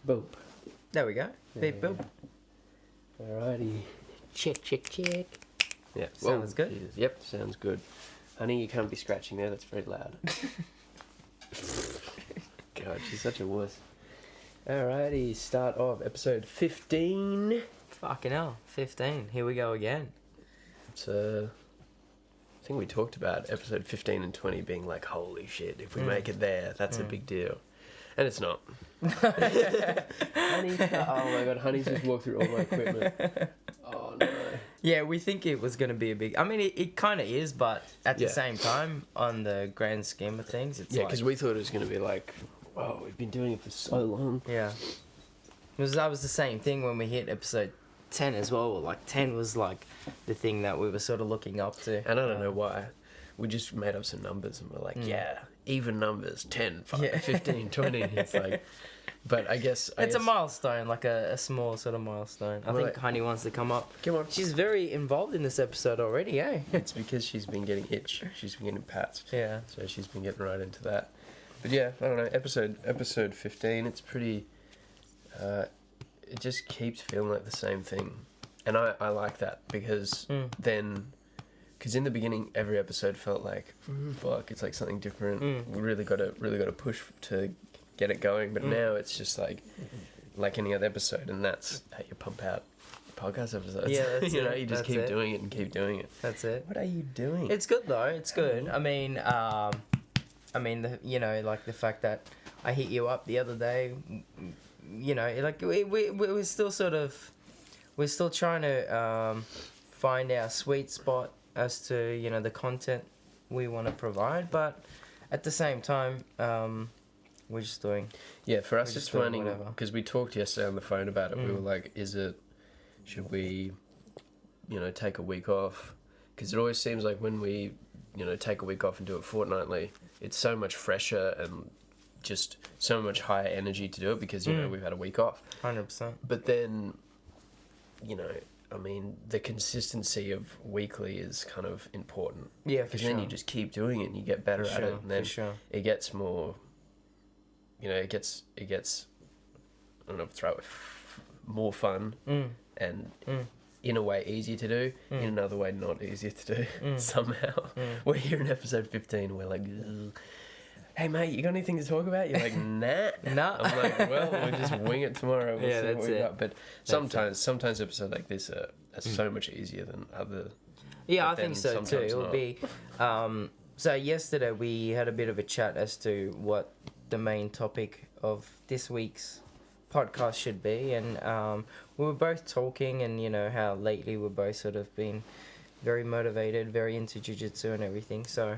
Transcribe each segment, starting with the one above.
Boop. There we go. Beep boop. Alrighty. Check. Yeah. Sounds good. Jesus. Yep, sounds good. Honey, you can't be scratching there. That's very loud. God, she's such a wuss. Alrighty, start of episode 15. Fucking hell. 15. Here we go again. It's I think we talked about episode 15 and 20 being like, holy shit, if we make it there, that's a big deal. And it's not. Honey, oh my god, Honey's just walked through all my equipment. Oh no. Yeah, we think it was going to be a big... I mean, it kind of is, but at the same time, on the grand scheme of things, it's because we thought it was going to be like, wow, we've been doing it for so long. Yeah. That was the same thing when we hit episode 10 as well. Like, 10 was like the thing that we were sort of looking up to. And I don't know why. We just made up some numbers and we're like, yeah, even numbers, 10, 5, 15, 20. It's like... But I guess... It's a milestone, like a small sort of milestone. I think Honey wants to come up. Come on. She's very involved in this episode already, eh? It's because she's been getting itch. She's been getting pats. Yeah. So she's been getting right into that. But yeah, I don't know. Episode 15, it's pretty... it just keeps feeling like the same thing. And I like that because then... Because in the beginning, every episode felt like, fuck, it's like something different. We really got to push to get it going. But now it's just like any other episode, and that's how you pump out podcast episodes. Yeah, that's you know, it. you just keep doing it and keep doing it. That's it. What are you doing? It's good though. It's good. I mean, like the fact that I hit you up the other day. You know, like we're still we're still trying to find our sweet spot as to, you know, the content we want to provide, but at the same time, we're just doing... Yeah, for us it's finding... whatever. Because we talked yesterday on the phone about it. We were like, should we, you know, take a week off? Because it always seems like when we, you know, take a week off and do it fortnightly, it's so much fresher and just so much higher energy to do it because, you know, we've had a week off. 100%. But then, you know... I mean, the consistency of weekly is kind of important. Yeah, for because sure. then you just keep doing it and you get better at it, and then it gets more. You know, it gets. I don't know if it's right. More fun and in a way easier to do. In another way, not easier to do. Somehow, we're here in episode 15. And we're like. Ugh. Hey mate, you got anything to talk about? You're like, nah. I'm like, well, we'll just wing it tomorrow. We'll see what we got. But sometimes episodes like this are so much easier than other. Yeah, I think so too. It will be. So yesterday we had a bit of a chat as to what the main topic of this week's podcast should be, and we were both talking, and you know how lately we're both sort of been very motivated, very into jiu-jitsu and everything. So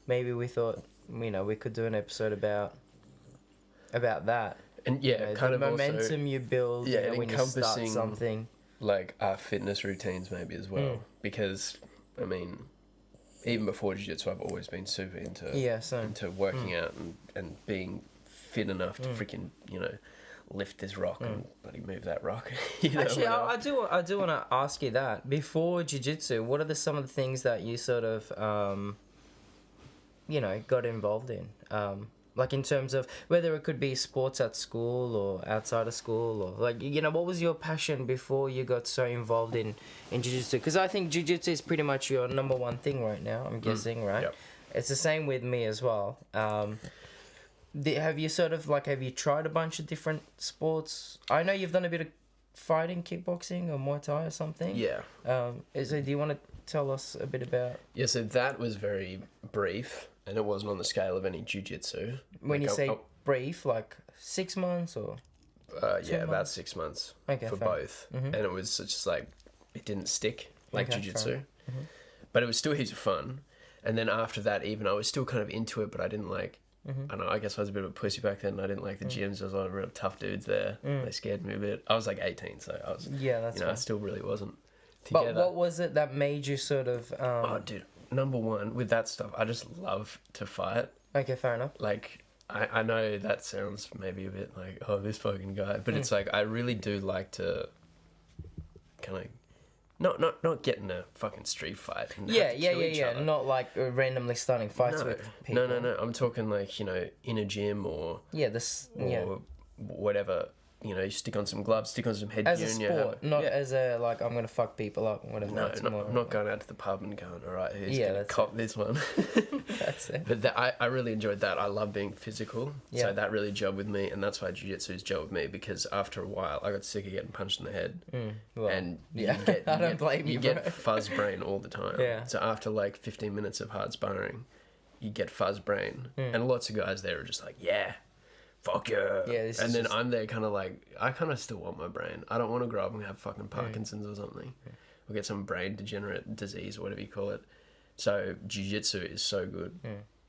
maybe we thought. You know, we could do an episode about that. And yeah, you know, kind the of momentum also, you build when you start something. Like our fitness routines maybe as well. Because, I mean, even before jiu-jitsu, I've always been super into working out and being fit enough to freaking, you know, lift this rock and bloody move that rock. You know, actually, I do want to ask you that. Before jiu-jitsu, what are some of the things that you sort of... you know, got involved in, like in terms of whether it could be sports at school or outside of school, or like, you know, what was your passion before you got so involved in jiu-jitsu? Because I think jiu-jitsu is pretty much your number one thing right now, I'm guessing, right? Yep. It's the same with me as well. Have you tried a bunch of different sports? I know you've done a bit of fighting, kickboxing or Muay Thai or something. Yeah. Do you want to tell us a bit about... Yeah, so that was very brief. And it wasn't on the scale of any jiu-jitsu. When you say brief, like 6 months or... about 6 months for both. And it was just like, it didn't stick like jiu-jitsu. But it was still heaps of fun. And then after that, even I was still kind of into it, but I didn't like... I don't know, I guess I was a bit of a pussy back then. And I didn't like the gyms. There was a lot of real tough dudes there. They scared me a bit. I was like 18, so I was... Yeah, that's I still really wasn't together. But what was it that made you sort of... Oh, dude. Number one, with that stuff, I just love to fight. Okay, fair enough. Like, I know that sounds maybe a bit like, oh, this fucking guy. But it's like, I really do like to kind of... Not get in a fucking street fight. And Yeah. Not like randomly starting fights with people. No. I'm talking like, you know, in a gym or... Yeah, whatever. You know, you stick on some gloves, stick on some headgear. As a sport, not as a, like, I'm going to fuck people up or whatever. No, I'm not going out to the pub and going, all right, who's going to cop this one? That's it. But I really enjoyed that. I love being physical. Yeah. So that really gelled with me, and that's why jiu-jitsu's gelled with me, because after a while, I got sick of getting punched in the head. Well, and I don't blame you, you get fuzz brain all the time. Yeah. So after, like, 15 minutes of hard sparring, you get fuzz brain. And lots of guys there are just like, yeah. Fuck yeah. And then I'm there kind of like, I kind of still want my brain. I don't want to grow up and have fucking Parkinson's or something. Or get some brain degenerate disease or whatever you call it. So jiu-jitsu is so good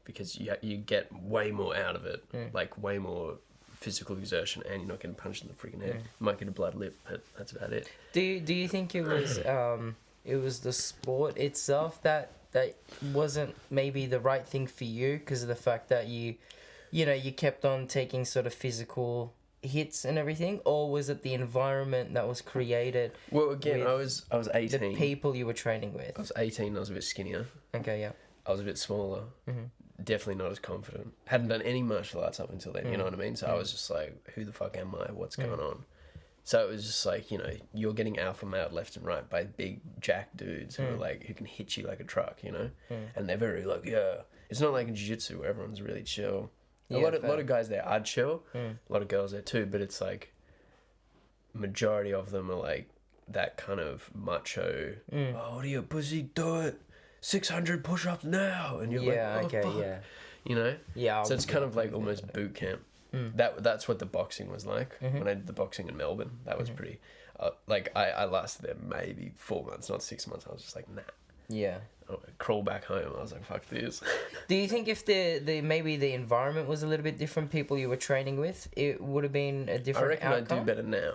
because you get way more out of it. Like way more physical exertion, and you're not getting punched in the freaking head. You might get a blood lip, but that's about it. Do you think it was the sport itself that wasn't maybe the right thing for you because of the fact that you kept on taking sort of physical hits and everything, or was it the environment that was created? Well, again, I was 18. The people you were training with. I was 18. I was a bit skinnier. Okay, yeah. I was a bit smaller. Definitely not as confident. Hadn't done any martial arts up until then. You know what I mean? So I was just like, who the fuck am I? What's going on? So it was just like, you know, you're getting alpha male left and right by big jack dudes who are like, who can hit you like a truck, you know? And they're very like, yeah. It's not like in jiu-jitsu where everyone's really chill. A lot of guys there are chill. A lot of girls there too, but it's like majority of them are like that kind of macho. Oh, what are you, pussy? Do it. 600 push-ups now, and you're like, oh, okay, fuck. You know. Yeah. So it's kind of like almost boot camp. That's what the boxing was like when I did the boxing in Melbourne. That was pretty. Like I lasted there maybe 4 months, not 6 months. I was just like, nah. Yeah. I crawl back home. I was like, fuck this. Do you think if the maybe the environment was a little bit different, people you were training with, it would have been a different outcome? I reckon I'd do better now.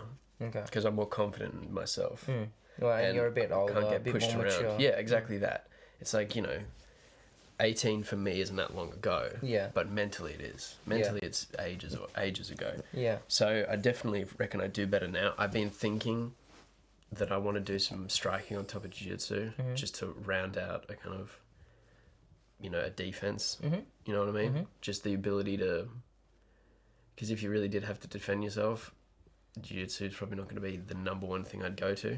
Okay. Because I'm more confident in myself. Well, and you're a bit older, can't get a bit pushed more around. mature. Yeah, exactly that. It's like, you know, 18 for me isn't that long ago. Yeah. But mentally it is. Mentally it's ages ago. Yeah. So I definitely reckon I do better now. I've been thinking that I want to do some striking on top of jiu-jitsu just to round out a kind of, you know, a defense. You know what I mean? Just the ability to... Because if you really did have to defend yourself, jiu-jitsu is probably not going to be the number one thing I'd go to.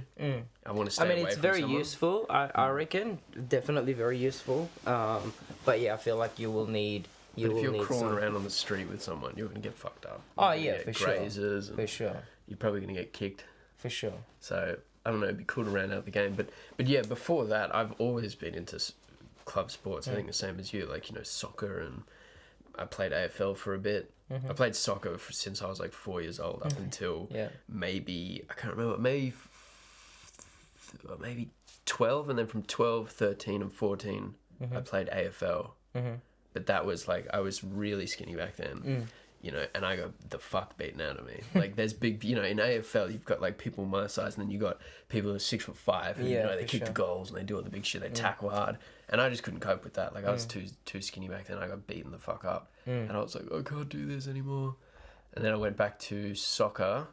I want to stay away from it's very useful, I reckon. Definitely very useful. But yeah, I feel like you will need... But if you're crawling around on the street with someone, you're going to get fucked up. Oh, yeah, for sure. Grazers. For sure. You're probably going to get kicked. For sure. So, I don't know, it'd be cool to round out the game. But yeah, before that, I've always been into club sports. I think the same as you, like, you know, soccer, and I played AFL for a bit. I played soccer since I was like 4 years old up until maybe, I can't remember, maybe 12, and then from 12, 13 and 14 I played AFL. But that was like, I was really skinny back then. You know, and I got the fuck beaten out of me. Like, there's big, you know, in AFL, you've got like people my size, and then you got people who are 6'5", and you know, they kick the goals and they do all the big shit, they tackle hard, and I just couldn't cope with that. Like, I was too skinny back then. I got beaten the fuck up, and I was like, I can't do this anymore. And then I went back to soccer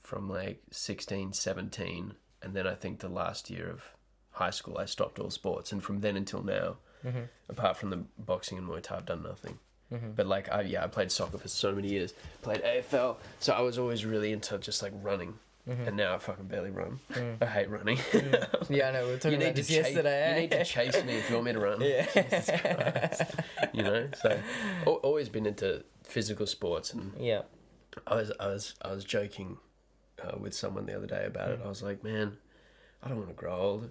from like 16, 17, and then I think the last year of high school I stopped all sports, and from then until now, apart from the boxing and Muay Thai, I've done nothing. But like, I played soccer for so many years, played AFL, so I was always really into just like running, and now I fucking barely run. I hate running. Yeah, I know, we were talking about this yesterday. You need to chase me if you want me to run. Yeah. Jesus Christ. You know, so always been into physical sports, and yeah, I was joking with someone the other day about it. I was like, man, I don't want to grow old.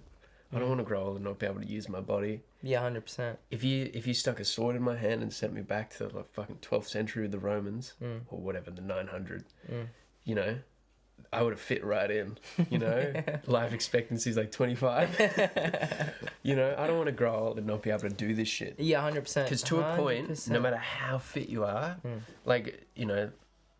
I don't want to grow old and not be able to use my body. Yeah, 100%. If you stuck a sword in my hand and sent me back to the like fucking 12th century with the Romans, or whatever, the 900, you know, I would have fit right in, you know? Life expectancy is like 25. You know, I don't want to grow old and not be able to do this shit. Yeah, 100%. Because to a point, no matter how fit you are, like, you know,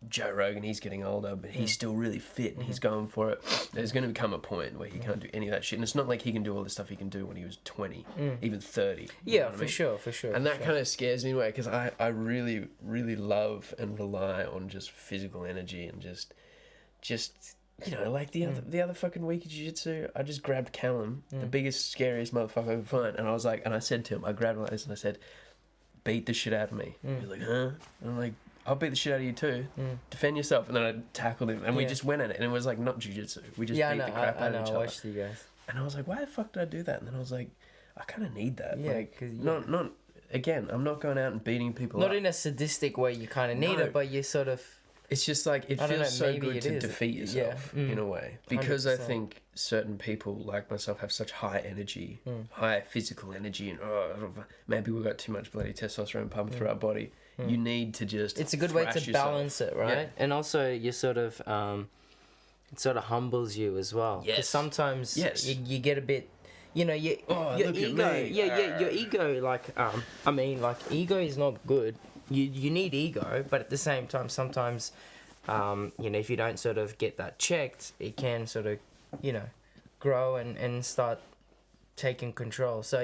Joe Rogan, he's getting older, but he's still really fit and he's going for it. There's going to become a point where he can't do any of that shit. And it's not like he can do all the stuff he can do when he was 20, even 30. Yeah, for sure. And that kind of scares me away, because I really, really love and rely on just physical energy and just you know, like the other fucking week of jiu-jitsu, I just grabbed Callum, the biggest, scariest motherfucker I could find. And I was like, and I said to him, I grabbed him like this and I said, beat the shit out of me. He was like, huh? And I'm like, I'll beat the shit out of you too. Defend yourself. And then I tackled him, and we just went at it, and it was like not jiu-jitsu. We just beat the crap out of each other. I watched you guys. And I was like, why the fuck did I do that? And then I was like, I kind of need that. Yeah, because not again. I'm not going out and beating people. Not in a sadistic way. You kind of need it, but you sort of. It's just like it feels so good to defeat yourself in a way, because 100%. I think certain people like myself have such high energy, high physical energy, and maybe we've got too much bloody testosterone pumped through our body. You need to just. It's a good way to balance it, right? Yeah. And also, you sort of, it sort of humbles you as well. Yes. Because sometimes you get a bit. You know, your ego. Your ego. Like, ego is not good. You need ego, but at the same time, sometimes, if you don't sort of get that checked, it can sort of, grow and start taking control. So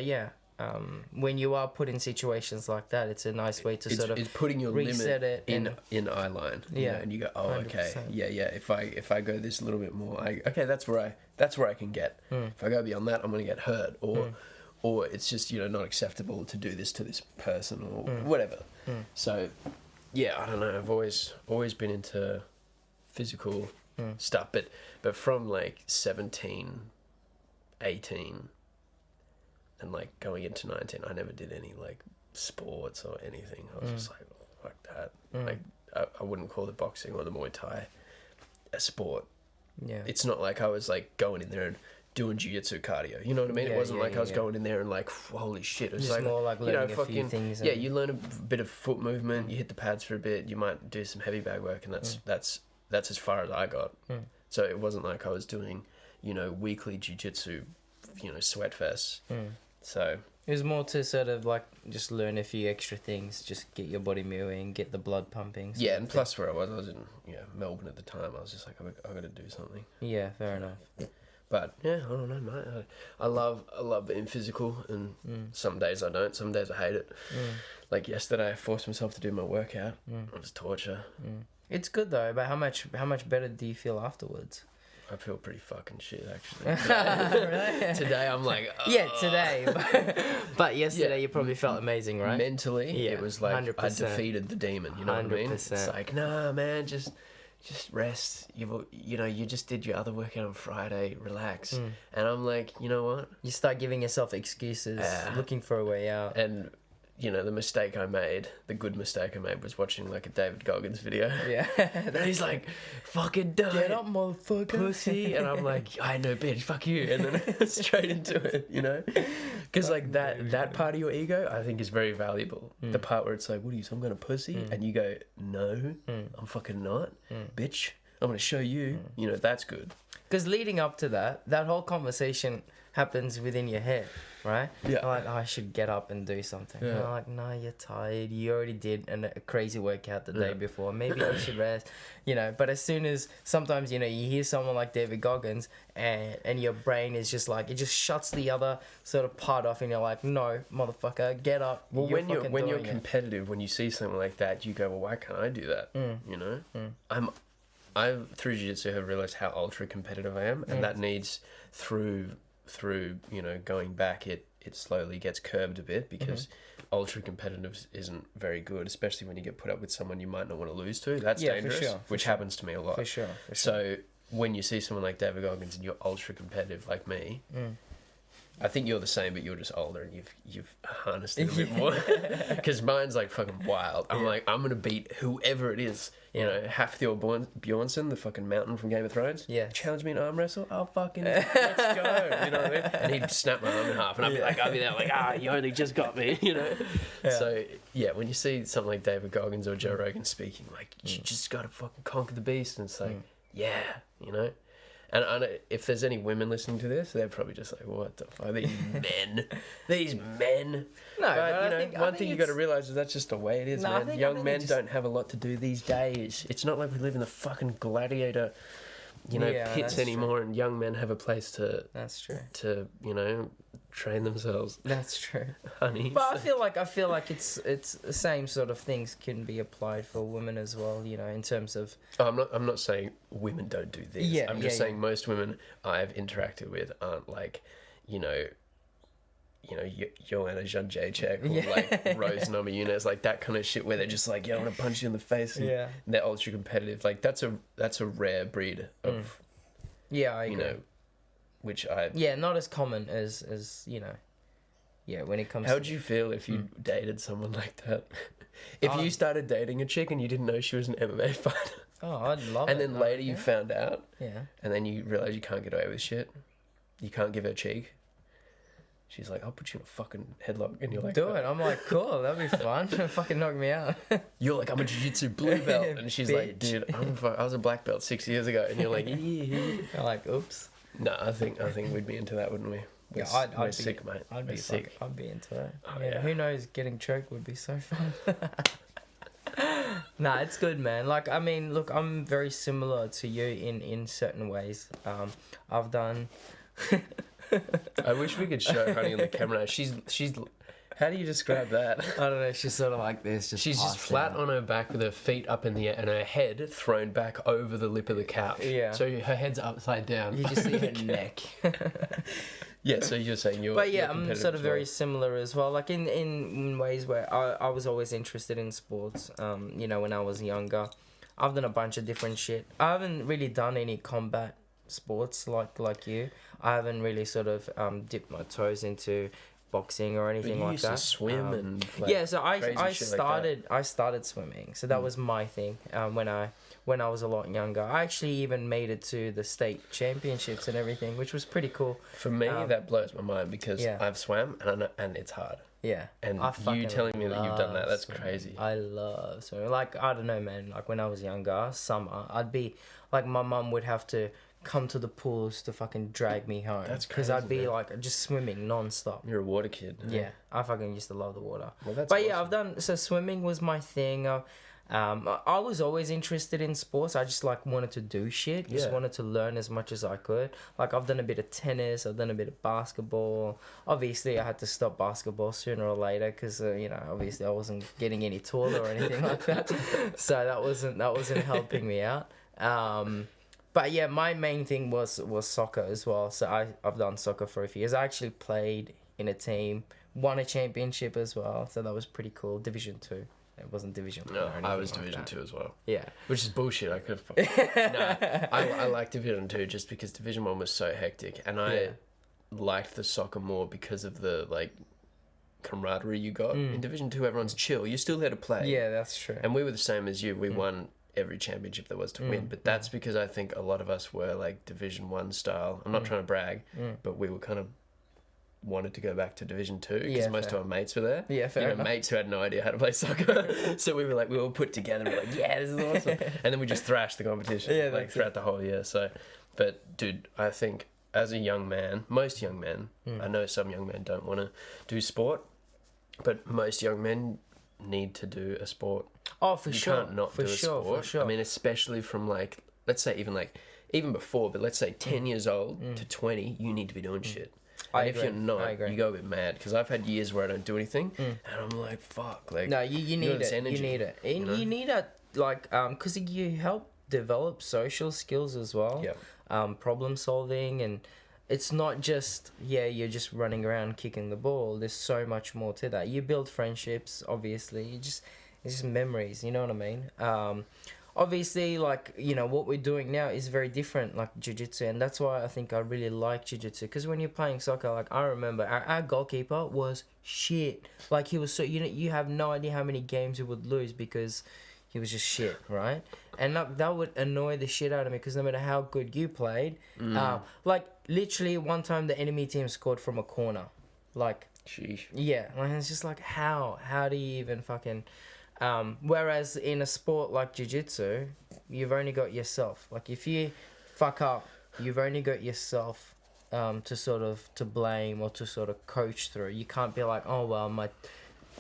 when you are put in situations like that, it's a nice way to it's putting your reset limit in eye line. And you go, 100%. Okay, if I go this a little bit more, that's where I can get. If I go beyond that, I'm gonna get hurt, or it's just not acceptable to do this to this person or whatever. So, I don't know. I've always been into physical stuff, but from like 17, 18, and like going into 19, I never did any like sports or anything. I was just like, fuck that. Like, I wouldn't call the boxing or the Muay Thai a sport. Yeah, it's not like I was like going in there and doing jiu-jitsu cardio, you know what I mean? It wasn't like I was going in there and like, holy shit. It was just like, more like learning a few things. Yeah, you learn a bit of foot movement, you hit the pads for a bit, you might do some heavy bag work, and that's as far as I got. So it wasn't like I was doing, weekly jiu-jitsu, sweat fests. So it was more to sort of like just learn a few extra things, just get your body moving, get the blood pumping. Yeah, and plus where I was in Melbourne at the time, I was just like, I got to do something. Yeah, fair enough. But I don't know, mate. I love being physical, and some days I don't. Some days I hate it. Like yesterday, I forced myself to do my workout. It was torture. It's good though. But how much better do you feel afterwards? I feel pretty fucking shit actually. Today, today I'm like, yeah, today. But yesterday you probably felt amazing, right? Mentally, it was like 100%. I defeated the demon. You know 100%. What I mean? It's like, nah, man, just rest. You just did your other workout on Friday. Relax. And I'm like, you know what? You start giving yourself excuses, looking for a way out. And the good mistake I made was watching like a David Goggins video. Yeah. And he's like, fucking done. Get up, motherfucker. Pussy. And I'm like, I know, bitch, fuck you. And then straight into it, Because like that part of your ego, I think is very valuable. The part where it's like, what are you, some kind of pussy? And you go, no, I'm fucking not. Bitch, I'm going to show you. That's good. Because leading up to that whole conversation happens within your head, right? Yeah. I'm like, I should get up and do something. Yeah. I'm like, no, you're tired. You already did a crazy workout the day before. Maybe you should rest, But as soon as sometimes, you hear someone like David Goggins and your brain is just like, it just shuts the other sort of part off and you're like, no, motherfucker, get up. Well, when you're competitive, when you see something like that, you go, well, why can't I do that? I through jiu-jitsu have realized how ultra competitive I am, and that needs through going back, it slowly gets curbed a bit, because ultra competitive isn't very good, especially when you get put up with someone you might not want to lose to. That's dangerous, which happens to me a lot. For sure. So when you see someone like David Goggins and you're ultra competitive like me, I think you're the same, but you're just older and you've harnessed it a bit more. Because mine's like fucking wild. I'm like, I'm gonna beat whoever it is. Hafthor Bjornsson, the fucking mountain from Game of Thrones. Yeah. Challenge me in arm wrestle. I'll fucking let's go. You know what I mean? And he'd snap my arm in half, and I'd be there like, you only just got me. Yeah. So when you see something like David Goggins or Joe Rogan speaking, like you just gotta fucking conquer the beast, and it's like, And if there's any women listening to this, they're probably just like, what the fuck? These men. No, but I think one thing you got to realize is that's just the way it is, man. Young men don't have a lot to do these days. It's not like we live in the fucking gladiator, pits anymore, and young men have a place to. That's true. To train themselves. That's true, honey. But I feel like it's the same sort of things can be applied for women as well. In terms of. I'm not saying women don't do this. I'm just saying most women I've interacted with aren't like, you know, Joanna Jędrzejczyk or like Rose Namajunas, like that kind of shit where they're just like, yeah, I want to punch you in the face, and they're ultra competitive. Like that's a rare breed of I agree. You know, which not as common as you know. Yeah, when it comes. How would you feel if you dated someone like that? If you started dating a chick and you didn't know she was an MMA fighter. Oh, I'd love it. And then later you found out. Yeah. And then you realize you can't get away with shit. You can't give her cheek. She's like, I'll put you in a fucking headlock. And you're like, do it. I'm like, cool, that'd be fun. Fucking knock me out. You're like, I'm a jiu-jitsu blue belt. And she's like, dude, I was a black belt 6 years ago. And you're like, I'm like, oops. No, I think we'd be into that, wouldn't we? I'd be sick, mate. I'd be sick. I'd be into that. Oh, yeah. Who knows? Getting choked would be so fun. Nah, it's good, man. Like, I mean, look, I'm very similar to you in certain ways. I've done. I wish we could show Honey on the camera. She's. How do you describe that? I don't know. She's sort of like this. She's just flat on her back with her feet up in the air and her head thrown back over the lip of the couch. Yeah. So her head's upside down. You just see her neck. Yeah. So you're saying you're. But yeah, I'm sort of very similar as well. Like in ways where I was always interested in sports. You know, when I was younger, I've done a bunch of different shit. I haven't really done any combat sports like you. I haven't really sort of dipped my toes into boxing or anything like that. To swim and so I started swimming. So that was my thing when I was a lot younger. I actually even made it to the state championships and everything, which was pretty cool. For me, that blows my mind because I've swam and it's hard. Yeah. And you telling me that you've done that's crazy. I love swimming. Like, I don't know, man. Like, when I was younger, summer, I'd be like, my mum would have to come to the pools to fucking drag me home. That's crazy. Because I'd be like just swimming non-stop. You're a water kid. Yeah. I fucking used to love the water. Well, that's but awesome. yeah, I've done, so swimming was my thing. I was always interested in sports. I just like wanted to do shit. Just wanted to learn as much as I could. Like, I've done a bit of tennis. I've done a bit of basketball. Obviously, I had to stop basketball sooner or later because you know, obviously I wasn't getting any taller or anything like that. So that wasn't helping me out. But yeah, my main thing was soccer as well. So I've done soccer for a few years. I actually played in a team, won a championship as well. So that was pretty cool. Division 2. It wasn't Division 1. No, I was Division 2 as well. Yeah. Which is bullshit. I could have... I like Division 2 just because Division 1 was so hectic. And I liked the soccer more because of the, like, camaraderie you got. In Division 2, everyone's chill. You're still there to play. Yeah, that's true. And we were the same as you. We won every championship there was to win, but that's because I think a lot of us were like Division 1 style. I'm not trying to brag, but we were kind of wanted to go back to Division 2 because most of our mates were there. Yeah, fair enough. Mates who had no idea how to play soccer. So we were all put together. We're like, yeah, this is awesome. And then we just thrashed the competition throughout the whole year. So, but dude, I think as a young man, most young men, I know some young men don't want to do sport, but most young men need to do a sport. Oh, for sure. You can't not do a sport. For sure. I mean, especially from like, let's say even before, but let's say 10 years old to 20, you need to be doing shit. And if you're not, you go a bit mad. Because I've had years where I don't do anything, and I'm like, fuck. Like, no, you need it. Energy, you need it. And you need it, like, because you help develop social skills as well. Yeah. Problem solving, and it's not just you're just running around kicking the ball. There's so much more to that. You build friendships, obviously. It's just memories. You know what I mean? Obviously, like, you know, what we're doing now is very different, like jiu-jitsu, and that's why I think I really like jiu-jitsu, because when you're playing soccer, like, I remember our goalkeeper was shit. Like, he was so, you have no idea how many games he would lose because he was just shit, right? And that would annoy the shit out of me, because no matter how good you played, like, literally one time the enemy team scored from a corner. Like, sheesh. Yeah, like, it's just like, how do you even fucking... whereas in a sport like jiu-jitsu, you've only got yourself. Like, if you fuck up, you've only got yourself to blame or to sort of coach through. You can't be like, oh, well, my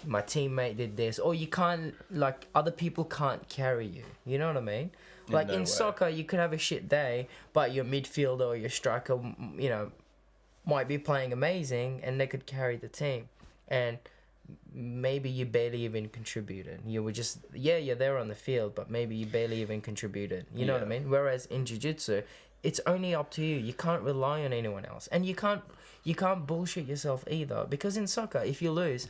teammate did this, or you can't, like, other people can't carry you. You know what I mean? Like, in soccer, you could have a shit day, but your midfielder or your striker, you know, might be playing amazing, and they could carry the team. And maybe you barely even contributed. You were just, you're there on the field, but maybe you barely even contributed. You know what I mean? Whereas in jiu-jitsu, it's only up to you. You can't rely on anyone else, and you can't bullshit yourself either. Because in soccer, if you lose,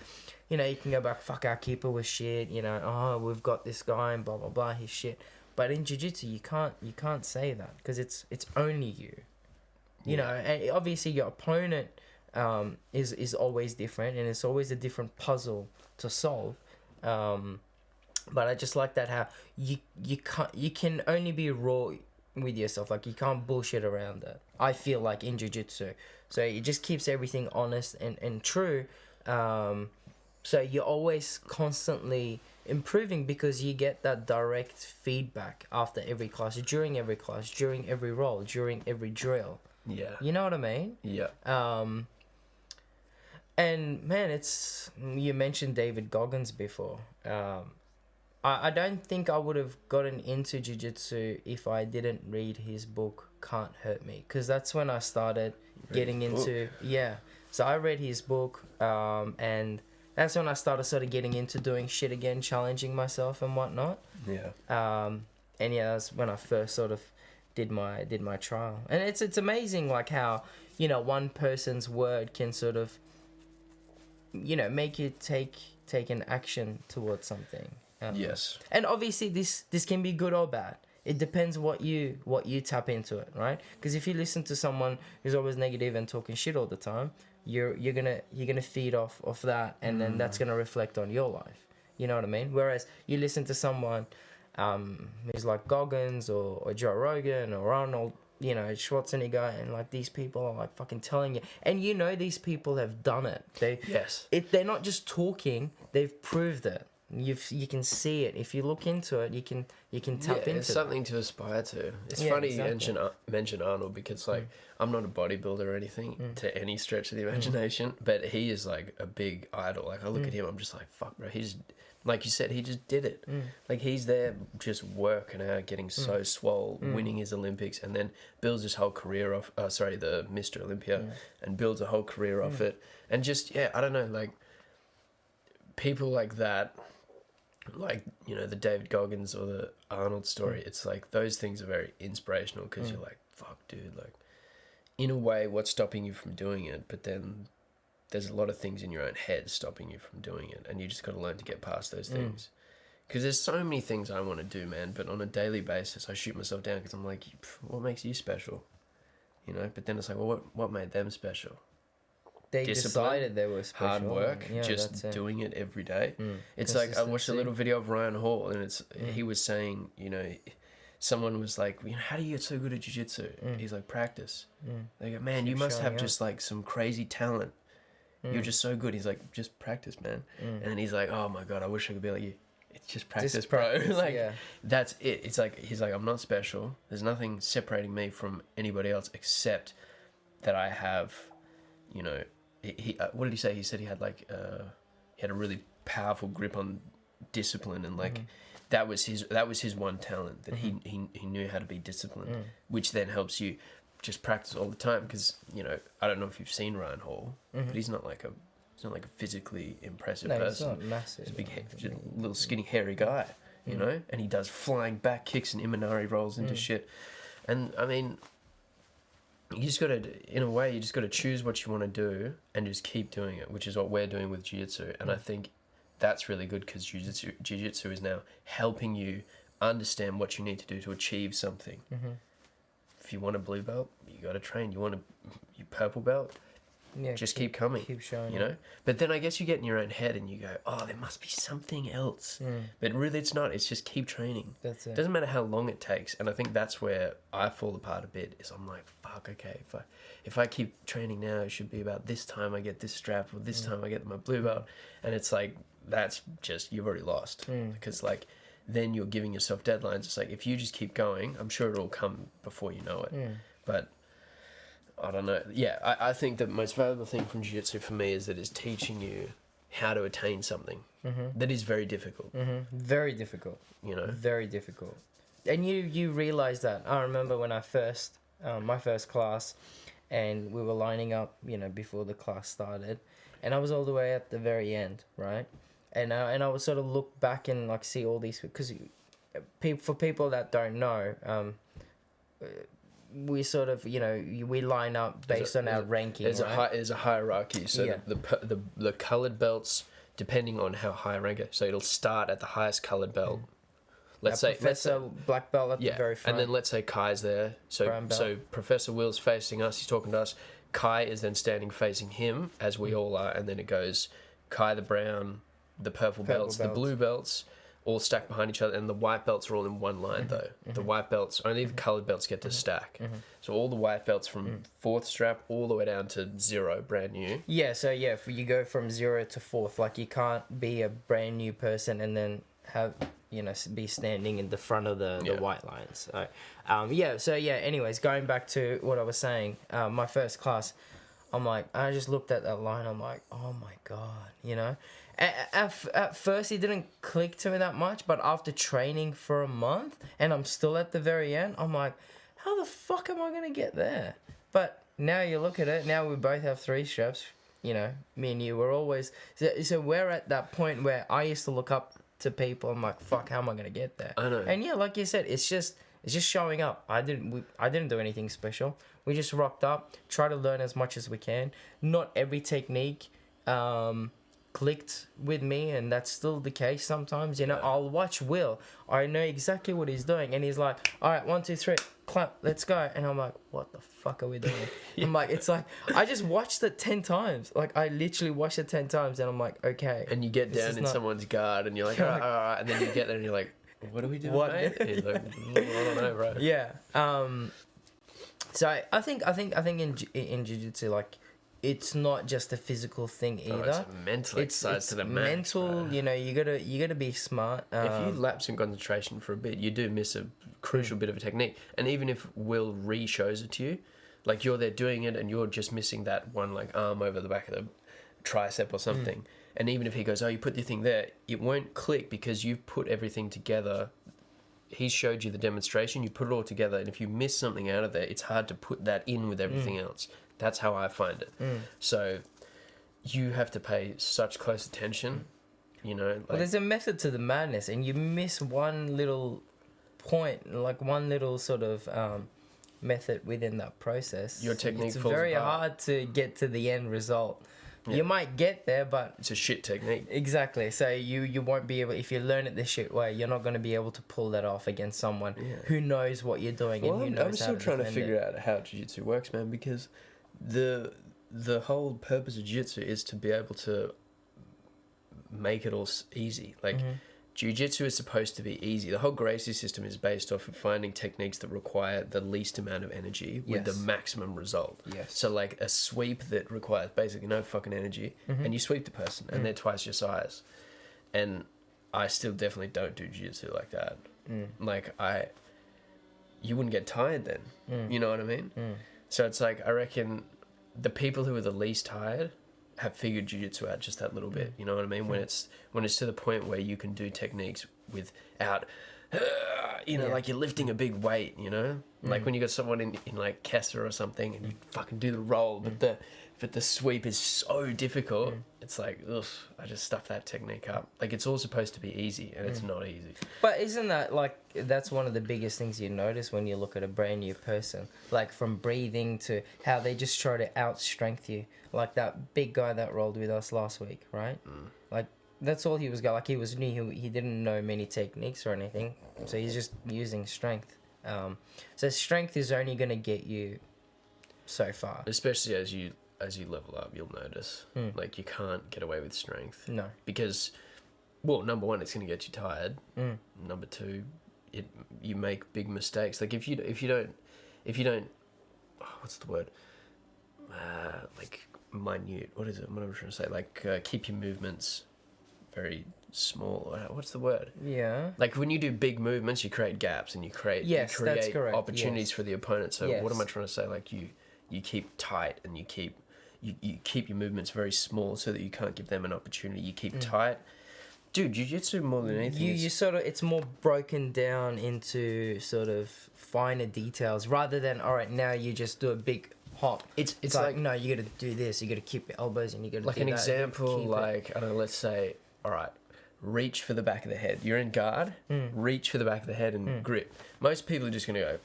you know, you can go back, fuck, our keeper was shit. You know, oh, we've got this guy and blah blah blah, he's shit. But in jiu-jitsu, you can't say that because it's only you. You know, and obviously your opponent is always different, and it's always a different puzzle to solve. But I just like that how you can only be raw with yourself. Like, you can't bullshit around it. I feel like in jiu-jitsu, so it just keeps everything honest and true. So you're always constantly improving because you get that direct feedback after every class, during every roll, during every drill. Yeah. You know what I mean? Yeah. And man, you mentioned David Goggins before. I don't think I would have gotten into jiu-jitsu if I didn't read his book, Can't Hurt Me. Because that's when I started getting into... Yeah. So I read his book, and that's when I started sort of getting into doing shit again, challenging myself and whatnot. Yeah. And yeah, that's when I first sort of did my trial. And it's amazing, like, how, you know, one person's word can sort of, you know, make you take an action towards something. Yes. And obviously this can be good or bad. It depends what you tap into it, right? Because if you listen to someone who's always negative and talking shit all the time, you're gonna feed off that, and then that's gonna reflect on your life. You know what I mean? Whereas you listen to someone who's like Goggins or Joe Rogan or Arnold, you know, Schwarzenegger, and like, these people are like fucking telling you, and you know these people have done it. They're not just talking; they've proved it. You can see it. If you look into it, you can tap into it. It's something to aspire to. It's funny you mention Arnold, because like I'm not a bodybuilder or anything to any stretch of the imagination, but he is like a big idol. Like, I look at him, I'm just like, fuck, bro, he's, like you said, he just did it. Like, he's there just working out, getting so swole, winning his Olympics, and then builds his whole career off the Mr. Olympia, and builds a whole career off it. And just, I don't know, like, people like that, like, you know, the David Goggins or the Arnold story, it's like, those things are very inspirational, because you're like, fuck, dude, like, in a way, what's stopping you from doing it? But then there's a lot of things in your own head stopping you from doing it, and you just got to learn to get past those things. Because there's so many things I want to do, man, but on a daily basis I shoot myself down, because I'm like, what makes you special? You know? But then it's like, well, what made them special? They decided they were special. Hard work, just doing it every day. It's like, I watched a little video of Ryan Hall, and he was saying, you know, someone was like, you know, how do you get so good at jiu-jitsu? He's like, practice. They go, man, you must have just like some crazy talent. You're just so good. He's like, just practice, man. And then he's like, oh my God, I wish I could be like you. It's just practice, bro. Like, that's it. It's like, he's like, I'm not special. There's nothing separating me from anybody else except that I have, you know, what did he say? He said he had like, he had a really powerful grip on discipline, and like, that was his one talent, that he knew how to be disciplined, which then helps you just practice all the time. Because, you know, I don't know if you've seen Ryan Hall, but he's not like a physically impressive person. He's not massive. He's a big, little skinny, hairy guy, you know, and he does flying back kicks and Imanari rolls into shit. And I mean, you just got to, in a way, you just got to choose what you want to do and just keep doing it, which is what we're doing with jiu-jitsu. And I think that's really good, because jiu-jitsu is now helping you understand what you need to do to achieve something. If you want a blue belt, you got to train. You want your purple belt, just keep coming. Keep showing, you know. But then I guess you get in your own head and you go, oh, there must be something else. But really, it's not. It's just keep training. That's it. Doesn't matter how long it takes. And I think that's where I fall apart a bit. Is I'm like, fuck, okay, if I keep training now, it should be about this time I get this strap, or this time I get my blue belt. And it's like, that's just, you've already lost. Because like, then you're giving yourself deadlines. It's like, if you just keep going, I'm sure it'll come before you know it. But I don't know. Yeah, I think the most valuable thing from jiu-jitsu for me is that it's teaching you how to attain something that is very difficult. Very difficult. You know? Very difficult. And you realize that. I remember when I first, my first class, and we were lining up, you know, before the class started, and I was all the way at the very end, right? And I would sort of look back and like see all these, because for people that don't know, we sort of, we line up based on our ranking. There's a hierarchy. So the coloured belts, depending on how high rank it, so it'll start at the highest coloured belt. Let's say black belt at the very front. And then let's say Kai's there. So Professor Will's facing us. He's talking to us. Kai is then standing facing him, as we all are, and then it goes Kai the brown, the purple belts, the blue belts, all stacked behind each other, and the white belts are all in one line though. The white belts, only the coloured belts get to stack. So all the white belts from 4th strap all the way down to 0, brand new. Yeah, so if you go from 0 to 4th, like you can't be a brand new person and then have be standing in the front of the white lines. So anyways, going back to what I was saying, my first class, I just looked at that line, I'm like, oh my god, At first it didn't click to me that much, but after training for a month and I'm still at the very end, I'm like, how the fuck am I gonna get there? But now you look at it, now we both have 3 straps, me and you, we're always, so we're at that point where I used to look up to people. I'm like, fuck, how am I gonna get there? I know. And like you said, it's just showing up. I didn't do anything special. We just rocked up, try to learn as much as we can. Not every technique clicked with me, and that's still the case sometimes. I'll watch Will. I know exactly what he's doing, and he's like, all right, 1, 2, 3, clap, let's go. And I'm like, what the fuck are we doing? I'm like, it's like, I just watched it 10 times. Like, I literally watched it 10 times, and I'm like, okay. And you get down in someone's guard, and you're like, all right, and then you get there, and you're like, what are we doing, mate? And he's like, I don't know, bro. Yeah. So I think in jiu-jitsu, like, it's not just a physical thing either. It's a mental exercise to the max. Mental, you gotta be smart. If you lapse in concentration for a bit, you do miss a crucial bit of a technique. And even if Will re-shows it to you, like you're there doing it and you're just missing that one like arm over the back of the tricep or something. And even if he goes, oh, you put your thing there, it won't click because you've put everything together. He showed you the demonstration, you put it all together, and if you miss something out of there, it's hard to put that in with everything else. That's how I find it. So you have to pay such close attention, Well, there's a method to the madness, and you miss one little point, like one little sort of method within that process. Your technique it's falls very apart. hard to get to the end result. Yeah. You might get there, but it's a shit technique. Exactly. So you won't be able, if you learn it the shit way, you're not going to be able to pull that off against someone who knows what you're doing and who knows how to I'm still trying to figure out how jiu-jitsu works, man, because the whole purpose of jiu-jitsu is to be able to make it all easy. Like jiu-jitsu is supposed to be easy. The whole Gracie system is based off of finding techniques that require the least amount of energy with the maximum result. Yes. So like a sweep that requires basically no fucking energy, and you sweep the person and they're twice your size. And I still definitely don't do jiu-jitsu like that. Like you wouldn't get tired then. You know what I mean? So it's like, I reckon the people who are the least tired have figured jiu-jitsu out just that little bit, you know what I mean? When it's to the point where you can do techniques without, like you're lifting a big weight, like when you got someone in like Kessa or something and you fucking do the roll, but the sweep is so difficult. It's like, ugh, I just stuff that technique up. Like it's all supposed to be easy, and it's not easy. But isn't that like, that's one of the biggest things you notice when you look at a brand new person, like from breathing to how they just try to out-strength you, like that big guy that rolled with us last week, right? Like that's all he was got. Like he was new, he didn't know many techniques or anything, so he's just using strength. So strength is only going to get you so far, especially as you level up. You'll notice like you can't get away with strength. No, because number one, it's going to get you tired. Number two, you make big mistakes. Like if you don't what's the word, like minute, what is it, what am I trying to say, like keep your movements very small. What's the word? Yeah. Like when you do big movements, you create gaps and you create that's correct. opportunities for the opponent. So what am I trying to say? Like you keep tight and you keep your movements very small so that you can't give them an opportunity. You keep tight. Dude, jiu-jitsu more than anything. You sort of, it's more broken down into sort of finer details rather than, all right, now you just do a big hop. It's like, no, you got to do this. You got to keep your elbows and you got to like do an example, like, I don't know, let's say, all right, reach for the back of the head. You're in guard, reach for the back of the head and grip. Most people are just going to go,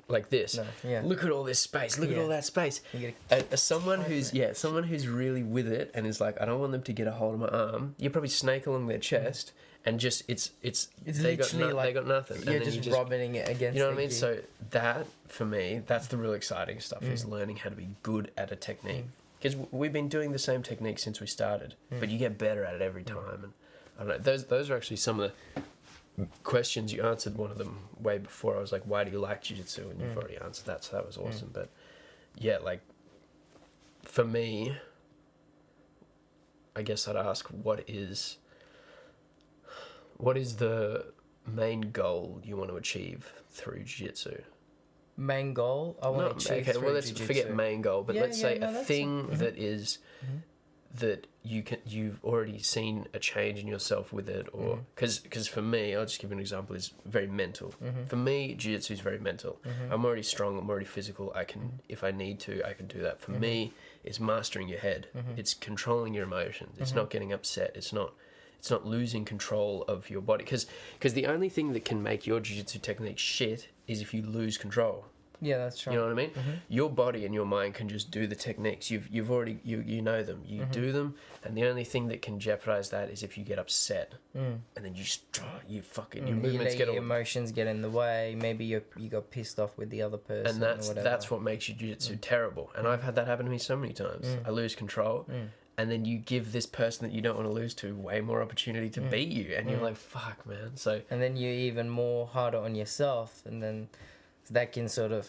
like this. No, yeah. Look at all this space. Look at all that space. As someone who's really with it and is like, I don't want them to get a hold of my arm. You probably snake along their chest and just it's they got nothing. You're just rubbing it against. You know what I mean? So that for me, that's the real exciting stuff is learning how to be good at a technique. Because we've been doing the same technique since we started, but you get better at it every time. And I don't know. Those are actually some of the questions. You answered one of them way before. I was like, why do you like jiu-jitsu? And you've already answered that, so that was awesome. But yeah, like for me, I guess I'd ask, what is the main goal you want to achieve through jiu-jitsu? Main goal I want to achieve. Okay, well, let's forget main goal, but let's say a thing that is that you've already seen a change in yourself with it, or because for me, I'll just give you an example, is very mental. For me, jiu-jitsu is very mental. I'm already strong, I'm already physical, I can if I need to, I can do that. For me, it's mastering your head. It's controlling your emotions. It's not getting upset. It's not losing control of your body, because the only thing that can make your jiu-jitsu technique shit is if you lose control. Yeah, that's right. You know what I mean? Your body and your mind can just do the techniques. You've already you know them. You do them, and the only thing that can jeopardize that is if you get upset, and then your movements your emotions get in the way. Maybe you got pissed off with the other person, and that's what makes your jiu-jitsu terrible. And I've had that happen to me so many times. I lose control. And then you give this person that you don't want to lose to way more opportunity to beat you, and you're like, "Fuck, man!" So and then you're even more harder on yourself, and then that can sort of,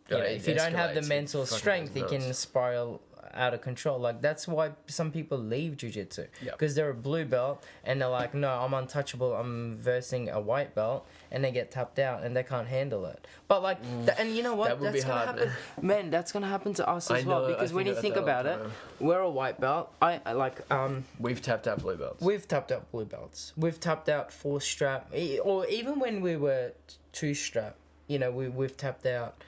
if you don't have the mental strength, it can spiral out of control. Like that's why some people leave jiu-jitsu, because they're a blue belt and they're like, "No, I'm untouchable. I'm versing a white belt," and they get tapped out and they can't handle it. But like, and you know what? That's gonna happen, man. That's gonna happen to us as well. Because when you think about it, we're a white belt. I like we've tapped out blue belts. We've tapped out blue belts. We've tapped out 4-strap, or even when we were 2-strap. You know, we've tapped out,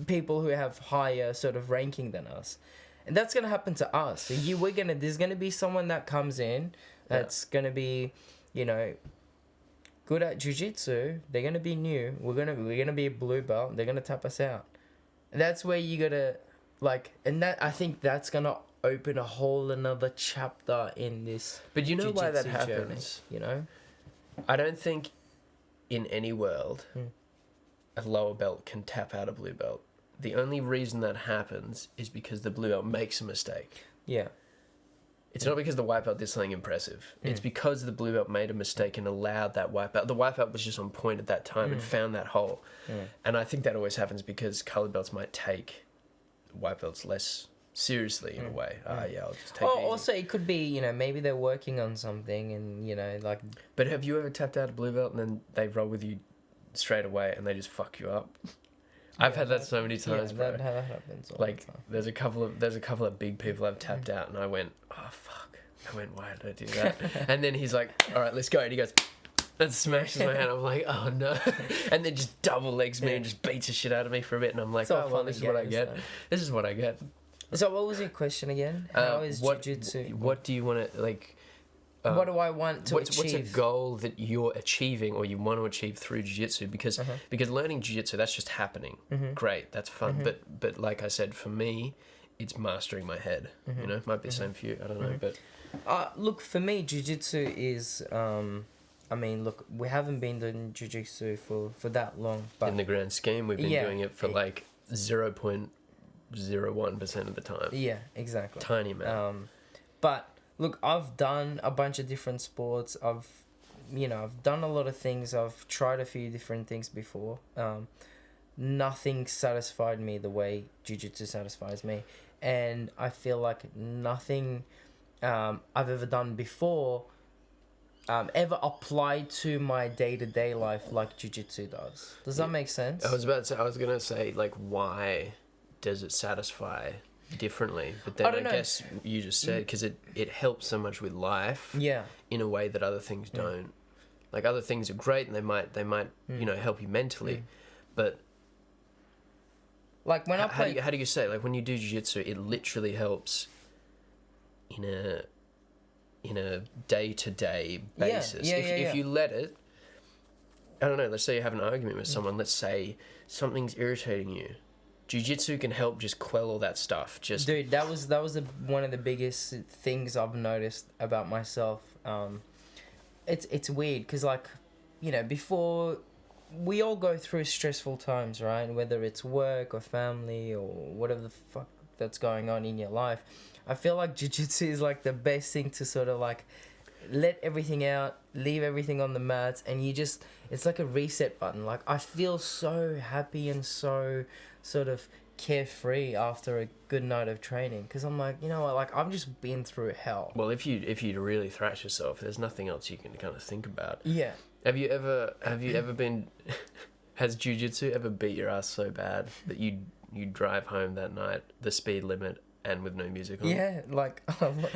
people who have higher sort of ranking than us. And that's going to happen to us. So there's going to be someone that comes in that's going to be, good at jiu-jitsu. They're going to be new. We're going to be a blue belt. They're going to tap us out. And that's where you got to, I think that's going to open a whole another chapter in this. But you know why that happens? Journey, I don't think in any world a lower belt can tap out a blue belt. The only reason that happens is because the blue belt makes a mistake. Yeah. It's not because the white belt did something impressive. It's because the blue belt made a mistake and allowed that white belt. The white belt was just on point at that time and found that hole. And I think that always happens because colored belts might take white belts less seriously in a way. I'll just take it easy. Also, it could be, maybe they're working on something and, But have you ever tapped out a blue belt and then they roll with you straight away and they just fuck you up? I've had that so many times, bro. That happens all the time. There's a couple of big people I've tapped out and I went, oh fuck. I went, why did I do that? And then he's like, all right, let's go. And he goes, and smashes my hand. I'm like, oh no. And then just double legs me and just beats the shit out of me for a bit. And I'm like, oh well, this is what I get. This is what I get. So what was your question again? How is jiu-jitsu? What do you want to, what do I want to achieve? What's a goal that you're achieving or you want to achieve through jiu-jitsu? Because learning jiu-jitsu, that's just happening. Great, that's fun. But like I said, for me, it's mastering my head. It might be the same for you. I don't know. But look, for me, jiu-jitsu is... we haven't been doing jiu-jitsu for that long. But in the grand scheme, we've been doing it for 0.01% of the time. Yeah, exactly. Tiny amount. But... Look, I've done a bunch of different sports. I've done a lot of things. I've tried a few different things before. Nothing satisfied me the way jiu-jitsu satisfies me. And I feel like nothing I've ever done before ever applied to my day-to-day life like jiu-jitsu does. Does that make sense? I was going to say, why does it satisfy differently? But then I guess you just said because it helps so much with life in a way that other things don't. Like other things are great and they might help you mentally, but like when I play, how do you say, like when you do jiu-jitsu, it literally helps in a day-to-day basis. If you let it, I don't know, let's say you have an argument with someone, let's say something's irritating you. Jiu-jitsu can help just quell all that stuff. Dude, that was one of the biggest things I've noticed about myself. It's weird because, like, you know, before, we all go through stressful times, right? Whether it's work or family or whatever the fuck that's going on in your life. I feel like jiu-jitsu is like the best thing to sort of like let everything out, leave everything on the mats, and you just, it's like a reset button. Like, I feel so happy and so sort of carefree after a good night of training, because I'm like, you know what, like, I've just been through hell. Well, if you really thrash yourself, there's nothing else you can kind of think about. Yeah. Have you ever been has jiu-jitsu ever beat your ass so bad that you drive home that night the speed limit and with no music on? Yeah, like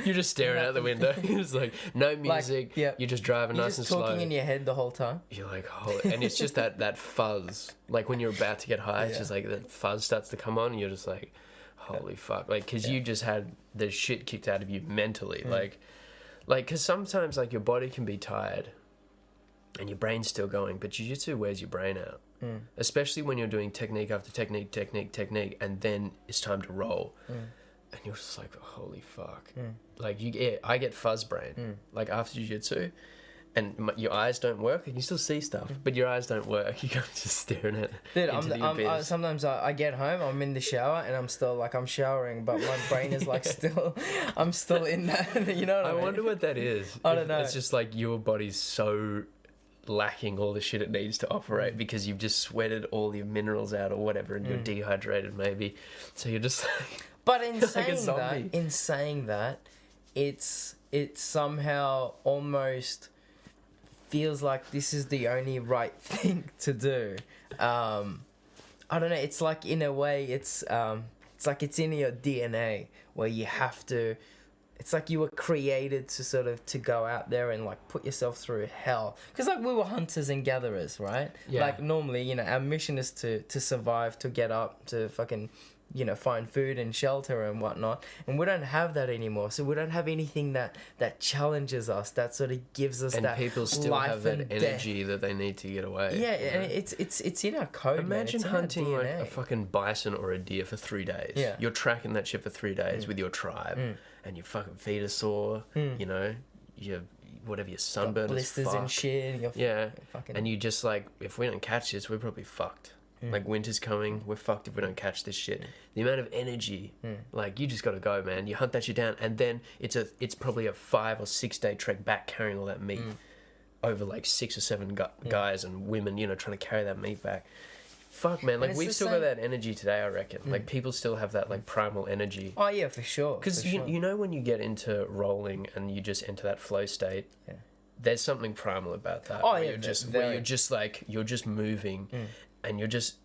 you're just staring out the window. It's like no music. Like, yeah, you're just driving nice and slow. You're just talking in your head the whole time. You're like, holy, and it's just that fuzz. Like when you're about to get high, it's just like that fuzz starts to come on, and you're just like, holy fuck, like because you just had the shit kicked out of you mentally, like because sometimes like your body can be tired, and your brain's still going, but jiu-jitsu wears your brain out. Especially when you're doing technique after technique, and then it's time to roll. And you're just like, holy fuck. Like, I get fuzz brain. Like, after jiu-jitsu, and your eyes don't work, and you still see stuff, but your eyes don't work. You're just staring at Dude, sometimes I get home, I'm in the shower, and I'm still, like, I'm showering, but my brain is, like, still, I'm still in that, you know what I mean? Wonder what that is. I don't know. It's just, like, your body's so lacking all the shit it needs to operate because you've just sweated all your minerals out or whatever, and you're dehydrated maybe, so you're just like... But in saying that, it's somehow almost feels like this is the only right thing to do. I don't know. It's like, in a way, it's like it's in your DNA where you have to. It's like you were created to sort of to go out there and like put yourself through hell. Because like we were hunters and gatherers, right? Yeah. Like normally, you know, our mission is to survive, to get up, to fucking, you know, find food and shelter and whatnot. And we don't have that anymore. So we don't have anything that challenges us, that sort of gives us and that people still life have that energy death. That they need to get away. Yeah, and it's in our code. Imagine hunting like a fucking bison or a deer for 3 days. Yeah. You're tracking that shit for 3 days with your tribe. And your fucking feet are sore, you know, your sunburn is blisters fucked. And shit. And fucking... and you just like, if we don't catch this, we're probably fucked. Like winter's coming, we're fucked if we don't catch this shit. The amount of energy, like you just gotta go, man. You hunt that shit down, and then it's probably a 5 or 6 day trek back carrying all that meat over like 6 or 7 guys and women, you know, trying to carry that meat back. Fuck, man, like we've still got that energy today, I reckon. Like people still have that like primal energy. Oh yeah, for sure. Because you know when you get into rolling and you just enter that flow state, there's something primal about that. Oh where yeah, you're just moving, and you're just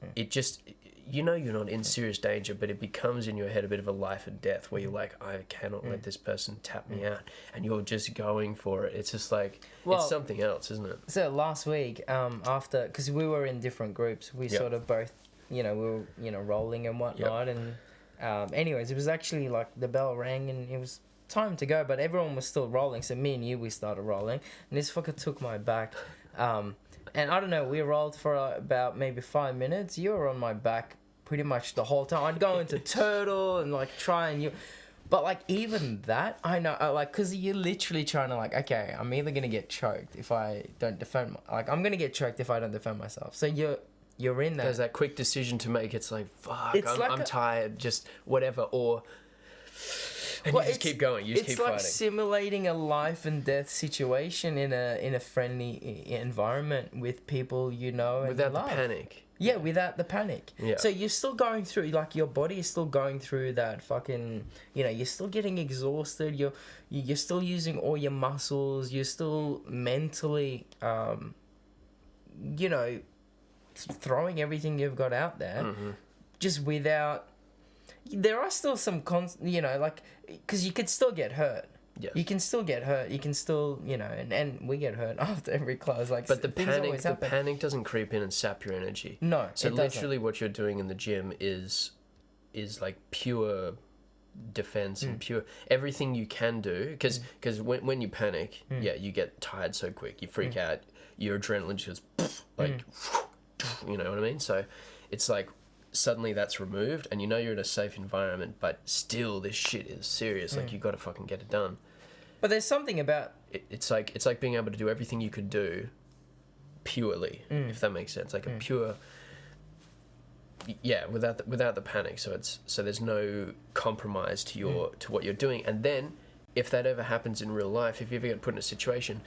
you know you're not in serious danger, but it becomes in your head a bit of a life and death where you're like, I cannot let this person tap me out, and you're just going for it. It's just like, it's something else, isn't it? So last week, after, because we were in different groups, we sort of both, you know, we were, you know, rolling and whatnot, and anyways, it was actually like the bell rang and it was time to go, but everyone was still rolling, so me and you, we started rolling, and this fucker took my back, and I don't know, we rolled for about maybe 5 minutes. You were on my back pretty much the whole time. I'd go into turtle and like try and but like even that, I know, like, cause you're literally trying to like, okay, I'm either gonna get choked if I don't defend, I'm gonna get choked if I don't defend myself. So you're in that. There's that quick decision to make. It's like, fuck, I'm tired, just whatever, or. And you just keep going. You just keep fighting. It's like simulating a life and death situation in a friendly environment with people you know and without love. The panic. Yeah, without the panic. Yeah. So you're still going through, like, your body is still going through that fucking, you know, you're still getting exhausted. You're still using all your muscles. You're still mentally, you know, throwing everything you've got out there, just without. There are still some you know, like, because you could still get hurt. Yes. You can still get hurt. You can still, you know, and we get hurt after every class. Like, but the panic doesn't creep in and sap your energy. No, so literally, what you're doing in the gym is like pure defense and pure everything you can do. Because when you panic, you get tired so quick. You freak out. your adrenaline just like, you know what I mean? So it's like suddenly that's removed and you know you're in a safe environment, but still this shit is serious. Like you got to fucking get it done. But there's something about it's like being able to do everything you could do purely, if that makes sense, like a pure, without the panic. So there's no compromise to your to what you're doing. And then if that ever happens in real life, if you ever get put in a situation,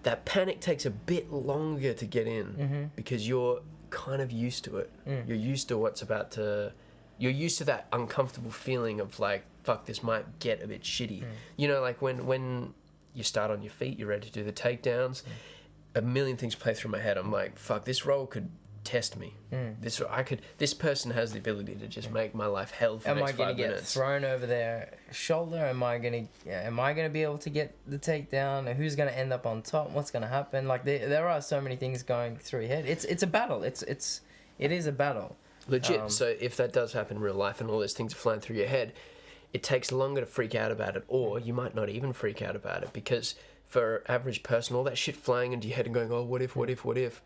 that panic takes a bit longer to get in because you're kind of used to it. You're used to you're used to that uncomfortable feeling of like, fuck, this might get a bit shitty. You know, like when you start on your feet, you're ready to do the takedowns. A million things play through my head. I'm like, fuck, this role could test me. This person has the ability to just make my life hell for the next 5 minutes. Am I going to get thrown over their shoulder? Am I going to be able to get the takedown? Who's going to end up on top? What's going to happen? Like there are so many things going through your head. It's a battle. It is a battle. Legit. So if that does happen in real life and all those things are flying through your head, it takes longer to freak out about it, or you might not even freak out about it, because for average person, all that shit flying into your head and going, oh, what if,